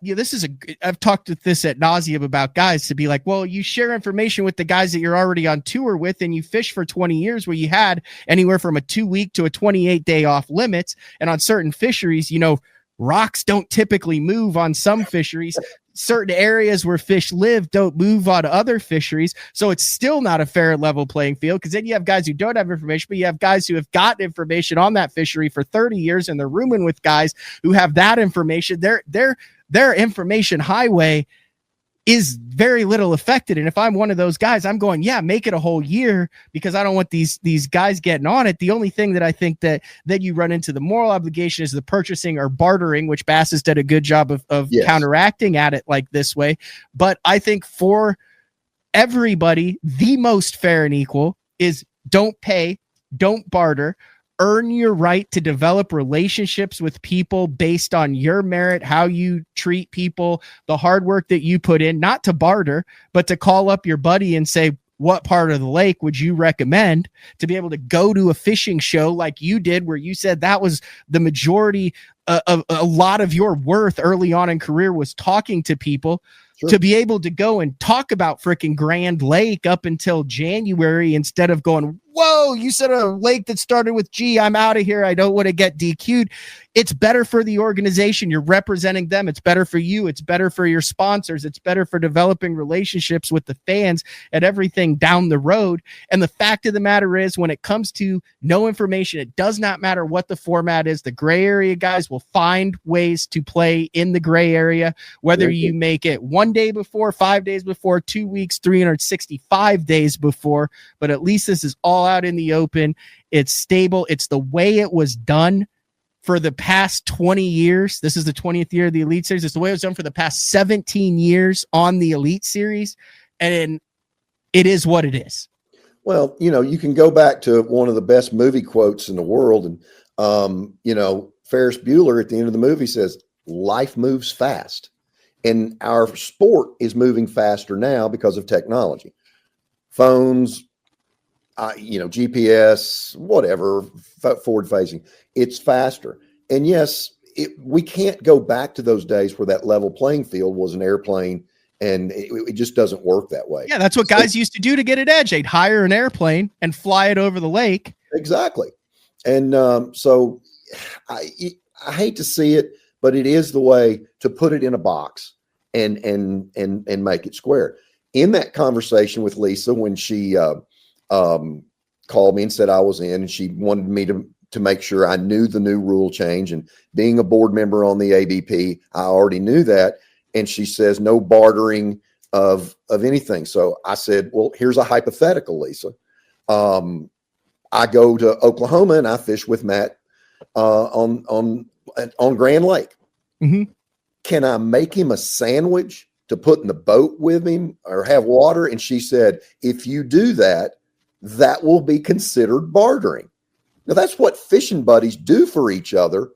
I've talked with this ad nauseum about guys to be like, well, you share information with the guys that you're already on tour with, and you fish for 20 years where you had anywhere from a 2-week to a 28-day off limits. And on certain fisheries, rocks don't typically move on some fisheries. Certain areas where fish live don't move on other fisheries. So it's still not a fair and level playing field, because then you have guys who don't have information, but you have guys who have gotten information on that fishery for 30 years and they're rooming with guys who have that information. Their information highway is very little affected. And if I'm one of those guys, I'm going, yeah, make it a whole year, because I don't want these guys getting on it. The only thing that I think that you run into the moral obligation is the purchasing or bartering, which Bass has done a good job of counteracting at it like this way. But I think for everybody, the most fair and equal is don't pay, don't barter, earn your right to develop relationships with people based on your merit, how you treat people, the hard work that you put in, not to barter, but to call up your buddy and say, what part of the lake would you recommend, to be able to go to a fishing show like you did, where you said that was the majority of a lot of your worth early on in career was talking to people. Sure. To be able to go and talk about freaking Grand Lake up until January, instead of going, whoa, you said a lake that started with G, I'm out of here, I don't want to get DQ'd. It's better for the organization. You're representing them. It's better for you. It's better for your sponsors. It's better for developing relationships with the fans and everything down the road. And the fact of the matter is, when it comes to no information, it does not matter what the format is. The gray area guys will find ways to play in the gray area, whether you make it 1 day before, 5 days before, 2 weeks, 365 days before. But at least this is all out in the open. It's stable. It's the way it was done for the past 20 years. This is the 20th year of the Elite Series. It's the way it was done for the past 17 years on the Elite Series. And it is what it is. Well, you can go back to one of the best movie quotes in the world. And, Ferris Bueller at the end of the movie says, life moves fast. And our sport is moving faster now because of technology. Phones, GPS, whatever, forward facing, it's faster. And yes, we can't go back to those days where that level playing field was an airplane, and it just doesn't work that way. Yeah, that's what guys used to do to get an edge. They'd hire an airplane and fly it over the lake. Exactly. And so I hate to see it, but it is the way to put it in a box and make it square. In that conversation with Lisa, when she called me and said I was in, and she wanted me to make sure I knew the new rule change, and being a board member on the ABP, I already knew that. And she says, no bartering of anything. So I said, well, here's a hypothetical, Lisa. I go to Oklahoma and I fish with Matt on Grand Lake. Mm-hmm. Can I make him a sandwich to put in the boat with him or have water? And she said, if you do that, that will be considered bartering. Now, that's what fishing buddies do for each other.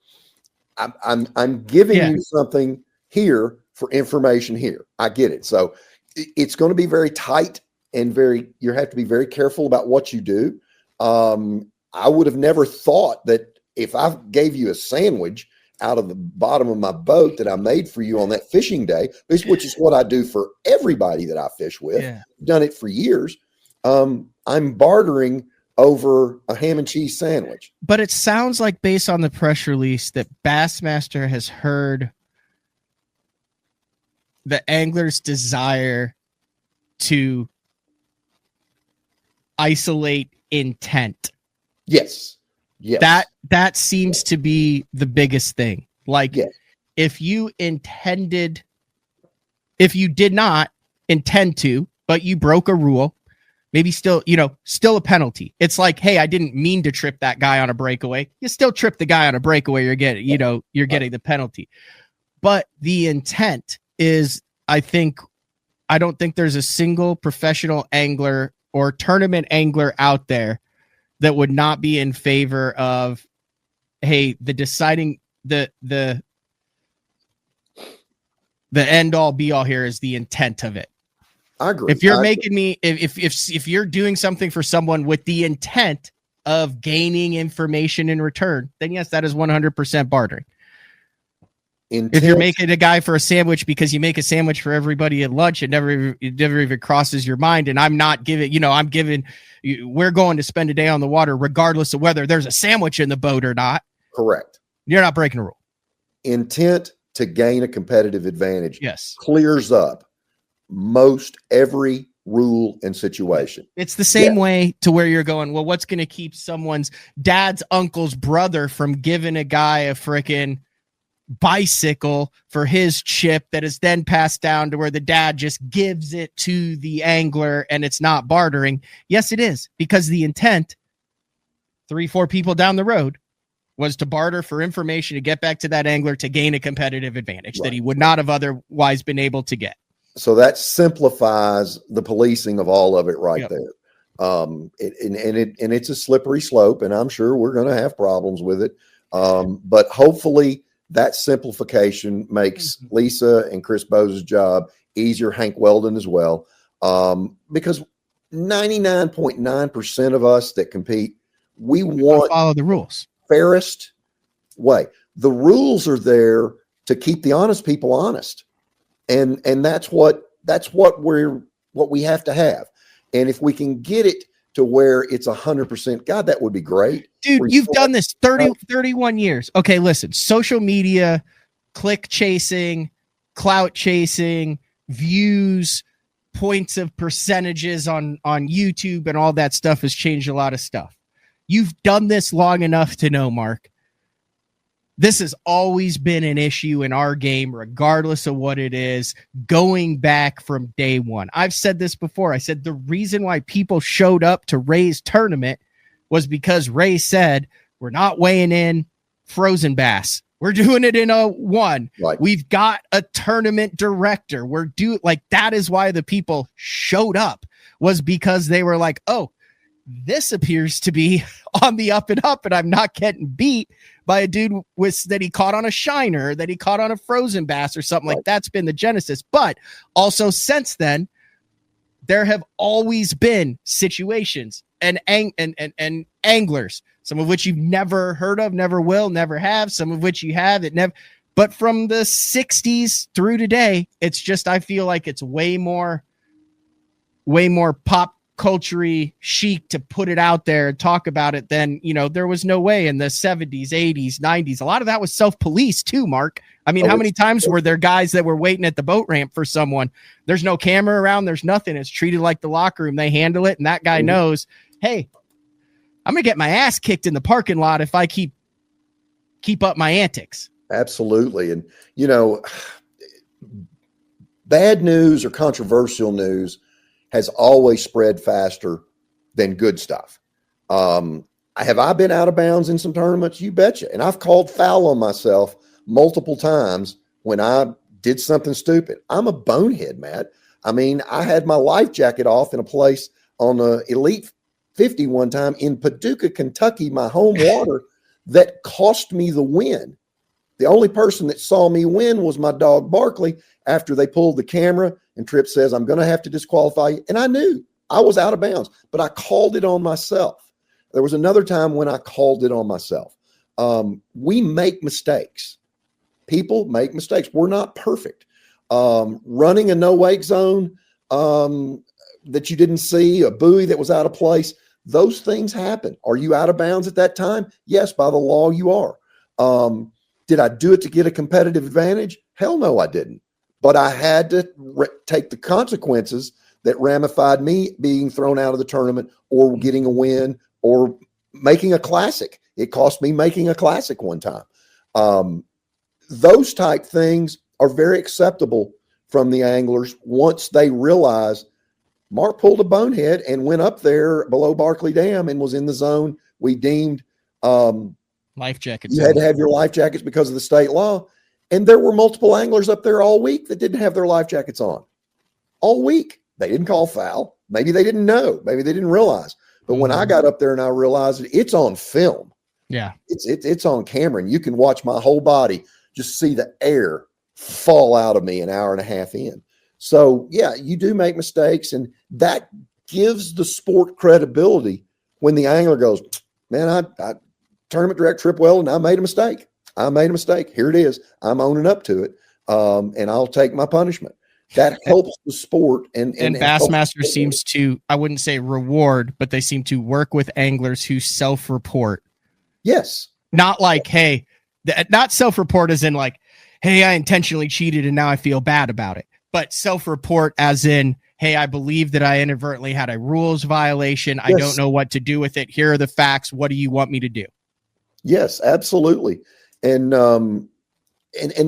I'm giving you something here for information here. I get it. So it's going to be very tight and you have to be very careful about what you do. I would have never thought that if I gave you a sandwich out of the bottom of my boat that I made for you on that fishing day, which is what I do for everybody that I fish with, done it for years. I'm bartering over a ham and cheese sandwich. But it sounds like, based on the press release, that Bassmaster has heard the angler's desire to isolate intent. Yes. Yes. That seems to be the biggest thing. Like, Yes. if you did not intend to, but you broke a rule, maybe still a penalty. It's like, hey, I didn't mean to trip that guy on a breakaway. You still trip the guy on a breakaway. You're getting the penalty. But the intent is, I don't think there's a single professional angler or tournament angler out there that would not be in favor of, hey, the deciding the end all be all here is the intent of it. I agree. If you're if you're doing something for someone with the intent of gaining information in return, then yes, that is 100% bartering. If you're making a guy for a sandwich because you make a sandwich for everybody at lunch, it never even crosses your mind. And we're going to spend a day on the water regardless of whether there's a sandwich in the boat or not. Correct. You're not breaking a rule. Intent to gain a competitive advantage, yes, clears up most every rule and situation. It's the same way to where you're going, well, what's going to keep someone's dad's uncle's brother from giving a guy a frickin' bicycle for his chip that is then passed down to where the dad just gives it to the angler and it's not bartering? Yes, it is, because the intent 3-4 people down the road was to barter for information to get back to that angler to gain a competitive advantage that he would not have otherwise been able to get. So that simplifies the policing of all of it there. It's a slippery slope, and I'm sure we're going to have problems with it. But hopefully that simplification makes Lisa and Chris Bose's job easier, Hank Weldon as well, because 99.9% of us that compete, we want to follow the rules. Fairest way. The rules are there to keep the honest people honest. And that's what we have to have. And if we can get it to where it's 100%, God, that would be great. Dude, you've done this 31 years. Okay, listen, social media, click chasing, clout chasing, views, points of percentages on YouTube and all that stuff has changed a lot of stuff. You've done this long enough to know, Mark, this has always been an issue in our game, regardless of what it is, going back from day one. I've said this before. I said the reason why people showed up to Ray's tournament was because Ray said, we're not weighing in frozen bass. We're doing it in a one. Right. We've got a tournament director. That is why the people showed up, was because they were like, oh, this appears to be on the up and up, and I'm not getting beat by a dude that he caught on a shiner, that he caught on a frozen bass or something like that's been the genesis. But also since then, there have always been situations and anglers, some of which you've never heard of, never will, never have, some of which you have, but from the 60s through today, it's just, I feel like it's way more pop culture-y chic to put it out there and talk about it than, there was no way in the 70s, 80s, 90s. A lot of that was self-police too, Mark. I mean, how many times were there guys that were waiting at the boat ramp for someone? There's no camera around. There's nothing. It's treated like the locker room. They handle it, and that guy knows, hey, I'm going to get my ass kicked in the parking lot if I keep up my antics. Absolutely. And, bad news or controversial news has always spread faster than good stuff. Have I been out of bounds in some tournaments? You betcha. And I've called foul on myself multiple times when I did something stupid. I'm a bonehead, Matt. I mean, I had my life jacket off in a place on the Elite 50 one time in Paducah, Kentucky, my home water, that cost me the win. The only person that saw me win was my dog Barkley after they pulled the camera and Tripp says, I'm going to have to disqualify you. And I knew I was out of bounds, but I called it on myself. There was another time when I called it on myself. We make mistakes. People make mistakes. We're not perfect. Running a no-wake zone that you didn't see, a buoy that was out of place, those things happen. Are you out of bounds at that time? Yes, by the law you are. Did I do it to get a competitive advantage? Hell no, I didn't. But I had to take the consequences that ramified me being thrown out of the tournament or getting a win or making a classic. It cost me making a classic one time. Those type things are very acceptable from the anglers once they realize Mark pulled a bonehead and went up there below Barkley Dam and was in the zone. We deemed life jackets. You had to have your life jackets because of the state law. And there were multiple anglers up there all week that didn't have their life jackets on. All week. They didn't call foul. Maybe they didn't know. Maybe they didn't realize. But when I got up there and I realized it's on film. Yeah. It's on camera, and you can watch my whole body just see the air fall out of me an hour and a half in. So, yeah, you do make mistakes, and that gives the sport credibility when the angler goes, man, I tournament direct trip well, and I made a mistake. Here it is. I'm owning up to it, and I'll take my punishment. That helps the sport. And Bassmaster seems to, I wouldn't say reward, but they seem to work with anglers who self-report. Yes. Not like, hey, not self-report as in like, hey, I intentionally cheated and now I feel bad about it. But self-report as in, hey, I believe that I inadvertently had a rules violation. I don't know what to do with it. Here are the facts. What do you want me to do? Yes, absolutely. And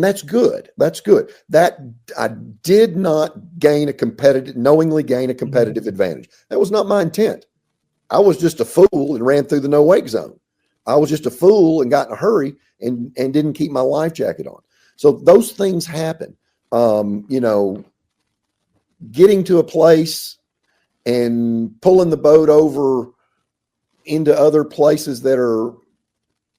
that's good. That's good. That I did not knowingly gain a competitive advantage. That was not my intent. I was just a fool and ran through the no wake zone. I was just a fool and got in a hurry and didn't keep my life jacket on. So those things happen. Getting to a place and pulling the boat over into other places that are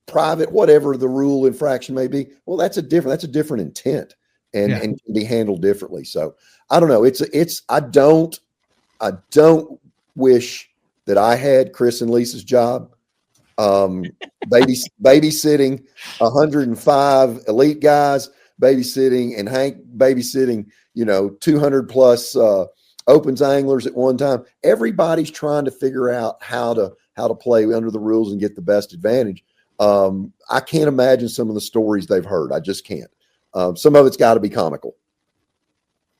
private, whatever the rule infraction may be. Well, that's a different intent and can be handled differently. So I don't know. I don't wish that I had Chris and Lisa's job. Babysitting 105 elite guys, babysitting and Hank babysitting, 200 plus opens anglers at one time. Everybody's trying to figure out how to play under the rules and get the best advantage. I can't imagine some of the stories they've heard. I just can't. Some of it's got to be comical.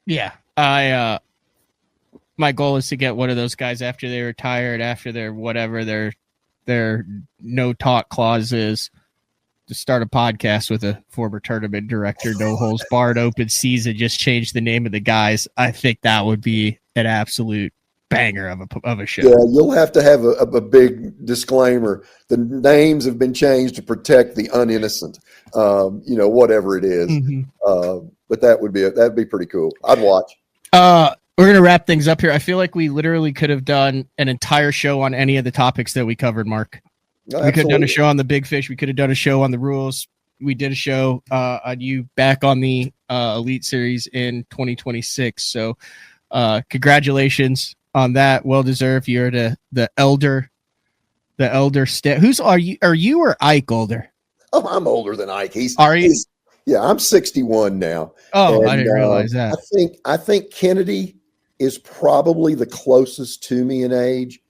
Yeah. My goal is to get one of those guys after they retired, after their whatever their no talk clause is, to start a podcast with a former tournament director, no holds barred open season, just change the name of the guys. I think that would be an absolute banger of a show. Yeah, you'll have to have a big disclaimer. The names have been changed to protect the uninnocent, whatever it is. Mm-hmm. But that'd be pretty cool. I'd watch. We're going to wrap things up here. I feel like we literally could have done an entire show on any of the topics that we covered, Mark. We could have done a show on the big fish. We could have done a show on the rules. We did a show on you back on the Elite Series in 2026. So congratulations on that. Well-deserved. You're the elder who's are you or Ike older? Oh, I'm older than Ike. Yeah, I'm 61 now. Oh, I didn't realize that. I think Kennedy is probably the closest to me in age.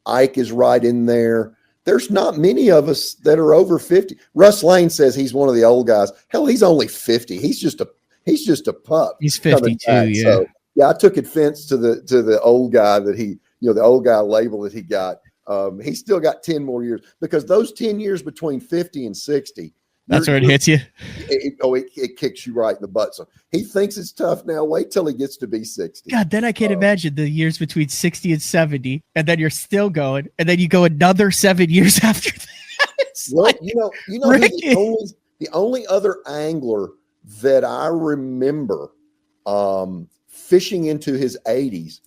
Ike is right in there. There's not many of us that are over 50. Russ Lane says he's one of the old guys. Hell, he's only 50. He's just a pup. He's 52. Yeah. So, I took offense to the old guy that the old guy label that he got. He's still got 10 more years, because those 10 years between 50 and 60. That's where it hits you. It kicks you right in the butt. So he thinks it's tough now. Wait till he gets to be 60. God, then I can't imagine the years between 60 and 70, and then you're still going, and then you go another 7 years after that. Well, the only other angler that I remember fishing into his 80s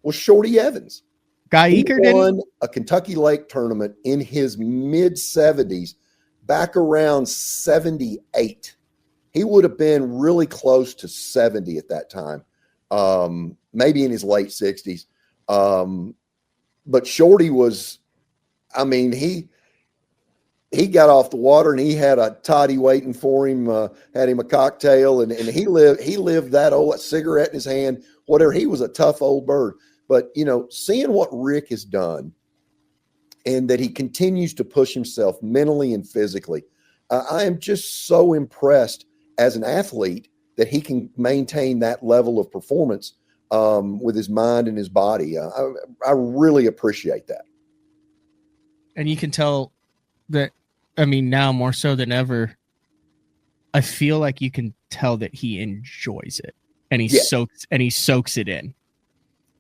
was Shorty Evans. Guy Eaker won a Kentucky Lake tournament in his mid 70s. Back around 78, he would have been really close to 70 at that time, maybe in his late 60s. But Shorty was, he got off the water and he had a toddy waiting for him, had him a cocktail, and he lived that old cigarette in his hand, whatever. He was a tough old bird. But, seeing what Rick has done, and that he continues to push himself mentally and physically. I am just so impressed as an athlete that he can maintain that level of performance with his mind and his body. I really appreciate that. And you can tell that, I mean, now more so than ever, I feel like you can tell that he enjoys it and he soaks it in.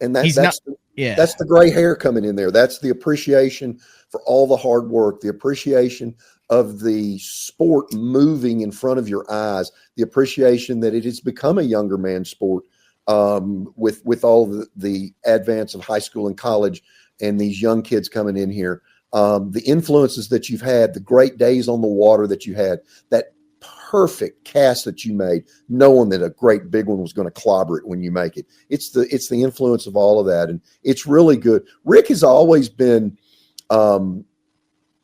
And that's the gray hair coming in there. That's the appreciation for all the hard work, the appreciation of the sport moving in front of your eyes, the appreciation that it has become a younger man's sport with all the advance of high school and college and these young kids coming in here. The influences that you've had, the great days on the water that you had, that perfect cast that you made, knowing that a great big one was going to clobber it when you make it. It's the influence of all of that. And it's really good. Rick has always been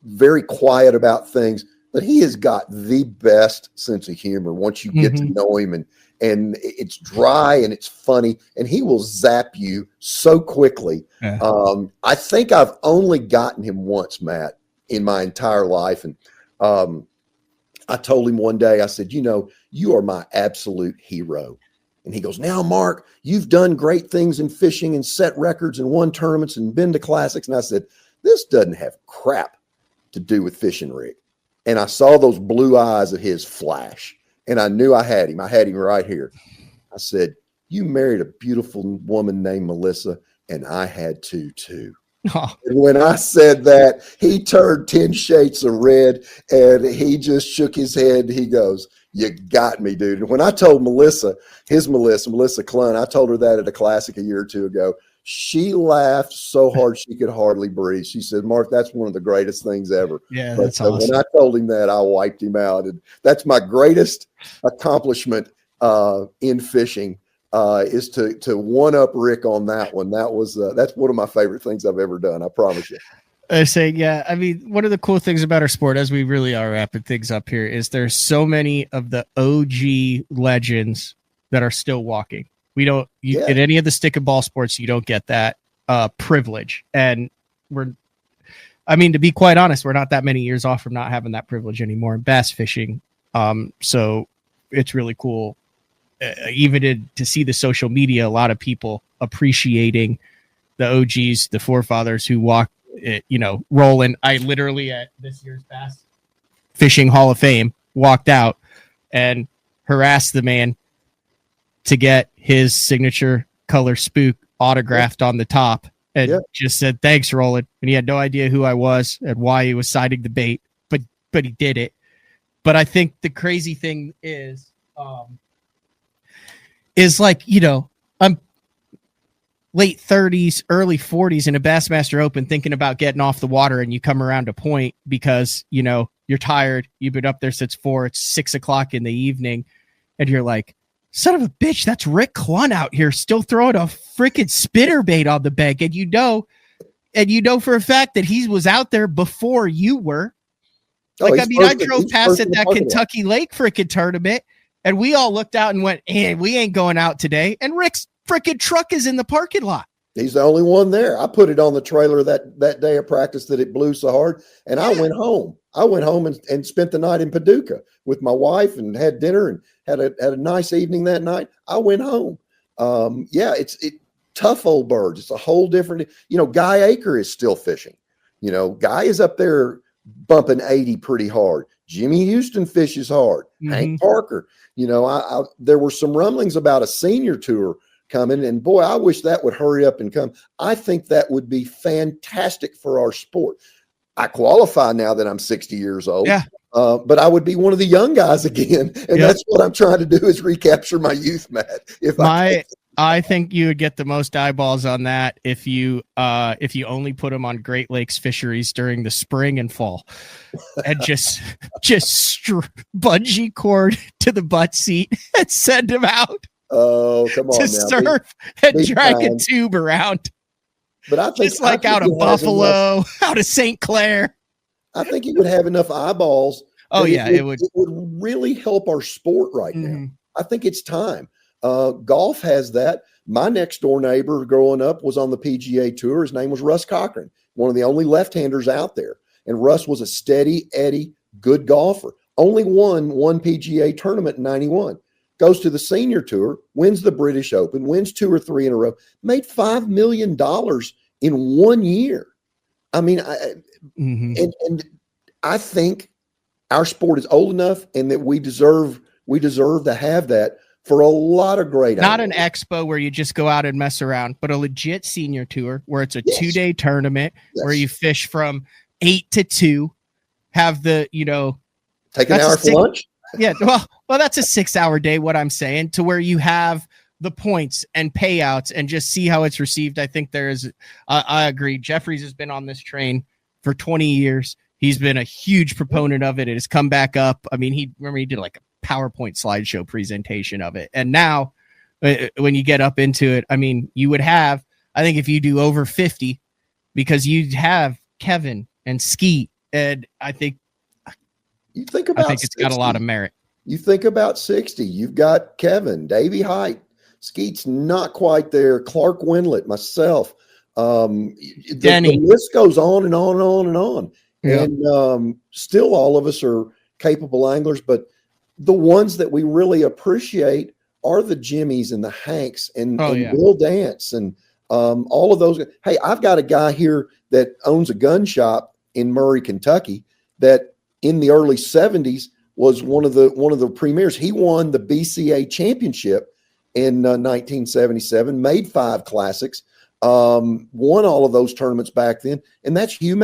very quiet about things, but he has got the best sense of humor once you get to know him, and it's dry and it's funny, and he will zap you so quickly. Yeah. I think I've only gotten him once, Matt, in my entire life. And I told him one day, I said, you are my absolute hero. And he goes, now, Mark, you've done great things in fishing and set records and won tournaments and been to classics. And I said, this doesn't have crap to do with fishing, Rick. And I saw those blue eyes of his flash, and I knew I had him. I had him right here. I said, you married a beautiful woman named Melissa, and I had to too. Oh. And when I said that, he turned 10 shades of red, and he just shook his head. He goes, you got me, dude. And when I told Melissa Clun, I told her that at a classic a year or two ago, she laughed so hard she could hardly breathe. She said, Mark, that's one of the greatest things ever. Yeah, that's awesome. When I told him that, I wiped him out. And that's my greatest accomplishment in fishing, is to one-up Rick on that one. That's one of my favorite things I've ever done, I promise you. I say, yeah. I mean, one of the cool things about our sport, as we really are wrapping things up here, is there's so many of the OG legends that are still walking. We don't in any of the stick and ball sports, you don't get that privilege. And to be quite honest, we're not that many years off from not having that privilege anymore in bass fishing. So it's really cool. Even to see the social media, a lot of people appreciating the OGs, the forefathers who walk, rolling. I literally at this year's Bass Fishing Hall of Fame walked out and harassed the man to get his signature color spook autographed on the top, and just said, thanks, Roland. And he had no idea who I was and why he was siding the bait, but he did it. But I think the crazy thing is like, I'm late 30s, early 40s in a Bassmaster Open thinking about getting off the water, and you come around a point because, you're tired. You've been up there since 4, it's 6:00 in the evening, and you're like, son of a bitch, that's Rick Clun out here still throwing a freaking spinnerbait on the bank. And you know for a fact that he was out there before you were. Like, I drove past at that Kentucky Lake freaking tournament, and we all looked out and went, hey, we ain't going out today. And Rick's freaking truck is in the parking lot. He's the only one there. I put it on the trailer that day of practice that it blew so hard, and I went home. And spent the night in Paducah with my wife and had dinner and had a nice evening that night. I went home. It's tough old birds. It's a whole different, Guy Aker is still fishing. Guy is up there bumping 80 pretty hard. Jimmy Houston fishes hard. Hank Parker, there were some rumblings about a senior tour coming, and boy, I wish that would hurry up and come. I think that would be fantastic for our sport. I qualify now that I'm 60 years old, but I would be one of the young guys again. And that's what I'm trying to do, is recapture my youth, Matt. I think you would get the most eyeballs on that if you only put them on Great Lakes fisheries during the spring and fall, and just bungee cord to the butt seat and send them out. Oh, come on to surf and drag a tube around. But I think just like out of Buffalo, out of St. Clair. I think it would have enough eyeballs. Oh yeah, it would. It would really help our sport right now. I think it's time. Golf has that. My next door neighbor growing up was on the PGA Tour. His name was Russ Cochran, one of the only left-handers out there. And Russ was a steady Eddie, good golfer. Only won one PGA tournament in 91. goes to the senior tour, wins the British Open, wins 2 or 3 in a row, made $5 million in 1 year. I mean, and I think our sport is old enough and that we deserve to have that for a lot of great Not athletes. an expo where you just go out and mess around, but a legit senior tour where it's a 2-day tournament where you fish from 8 to 2, have the, take an hour for lunch. Yeah. Well, that's a 6-hour day. What I'm saying, to where you have the points and payouts and just see how it's received. I think I agree. Jeffries has been on this train for 20 years. He's been a huge proponent of it. It has come back up. I mean, he did like a PowerPoint slideshow presentation of it. And now when you get up into it, I mean, you would have, I think if you do over 50, because you'd have Kevin and Skeet. And I think it's got a lot of merit. You think about 60, you've got Kevin, Davey Height, Skeet's not quite there, Clark Wendlandt, myself. The list goes on and on and on and on. Yeah. And still all of us are capable anglers, but the ones that we really appreciate are the Jimmies and the Hanks and Bill Dance and all of those. Hey, I've got a guy here that owns a gun shop in Murray, Kentucky, that in the early 70s was one of the premiers. He won the BCA championship in 1977, made 5 classics, won all of those tournaments back then, and that's Hugh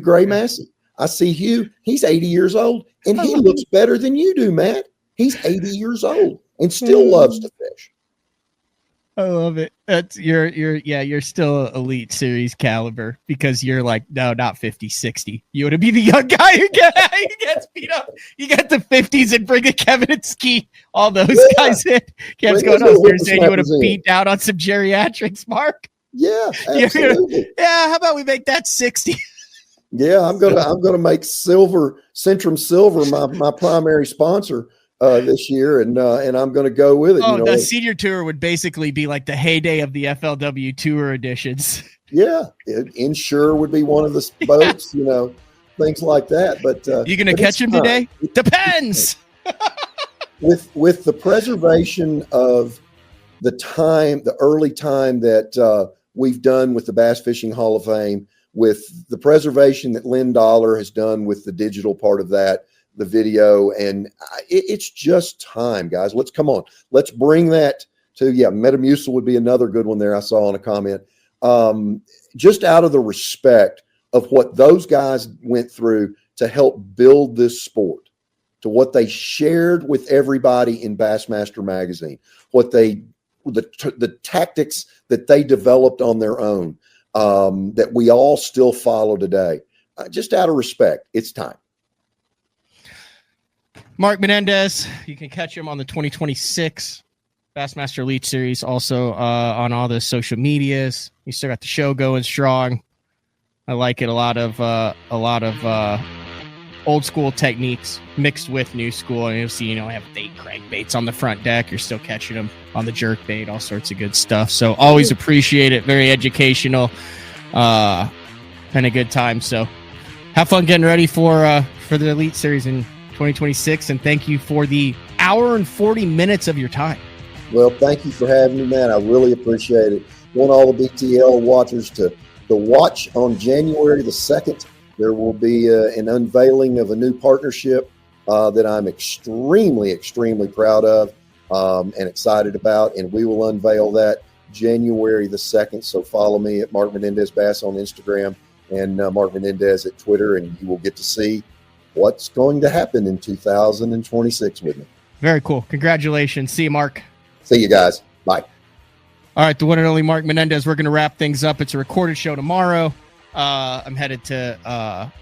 Gray Massey. I see Hugh, he's 80 years old, and he looks better than you do, Matt. He's 80 years old and still loves to fish. I love it. That's you're still elite series caliber, because you're like, no, not 50, 60. You want to be the young guy who gets beat up. You get the 50s and bring a Kevin and Ski, all those guys in. Kev's going on there saying you want to beat down on some geriatrics, Mark. Yeah, absolutely. How about we make that 60? Yeah, I'm gonna make Centrum Silver my primary sponsor this year, and I'm going to go with it. The senior tour would basically be like the heyday of the FLW tour editions. Yeah, Insure would be one of the boats, things like that. But you going to catch him today? Depends. with the preservation of the early time that we've done with the Bass Fishing Hall of Fame, with the preservation that Lynn Dollar has done with the digital part of that, the video, and it's just time, guys. Let's bring that to, Metamucil would be another good one there. I saw on a comment, just out of the respect of what those guys went through to help build this sport, to what they shared with everybody in Bassmaster Magazine, the tactics that they developed on their own, that we all still follow today. Just out of respect, it's time. Mark Menendez, you can catch him on the 2026 Bassmaster Elite Series, also on all the social medias. You still got the show going strong. I like it. A lot of old school techniques mixed with new school. And you'll see, I have 8 crankbaits on the front deck. You're still catching them on the jerk bait, all sorts of good stuff. So always appreciate it. Very educational, and a good time. So have fun getting ready for the Elite Series in 2026, and thank you for the hour and 40 minutes of your time. Well, thank you for having me, man. I really appreciate it. Want all the BTL watchers to watch on January the 2nd. There will be an unveiling of a new partnership that I'm extremely, extremely proud of and excited about, and we will unveil that January the 2nd. So follow me at Mark Menendez Bass on Instagram and Mark Menendez at Twitter, and you will get to see what's going to happen in 2026 with me. Very cool. Congratulations. See you, Mark. See you guys. Bye. All right, the one and only Mark Menendez. We're going to wrap things up. It's a recorded show tomorrow. I'm headed to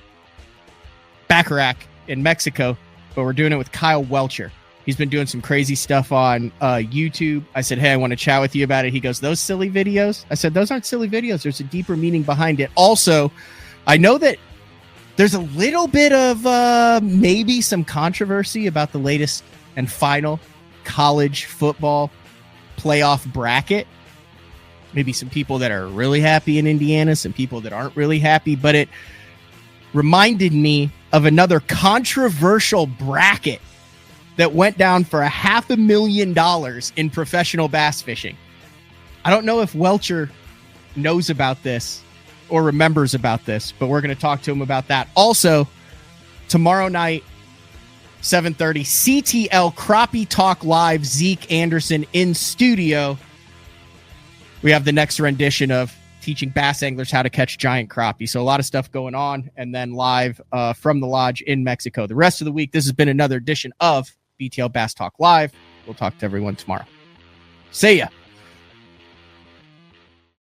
Bacharach in Mexico, but we're doing it with Kyle Welcher. He's been doing some crazy stuff on YouTube. I said, hey, I want to chat with you about it. He goes, those silly videos? I said, those aren't silly videos. There's a deeper meaning behind it. Also, I know that there's a little bit of maybe some controversy about the latest and final college football playoff bracket. Maybe some people that are really happy in Indiana, some people that aren't really happy, but it reminded me of another controversial bracket that went down for $500,000 in professional bass fishing. I don't know if Welcher knows about this or remembers about this, but we're going to talk to him about that. Also, tomorrow night, 7:30, CTL Crappie Talk Live, Zeke Anderson in studio. We have the next rendition of teaching bass anglers how to catch giant crappie. So a lot of stuff going on, and then live from the lodge in Mexico. The rest of the week, this has been another edition of BTL Bass Talk Live. We'll talk to everyone tomorrow. See ya.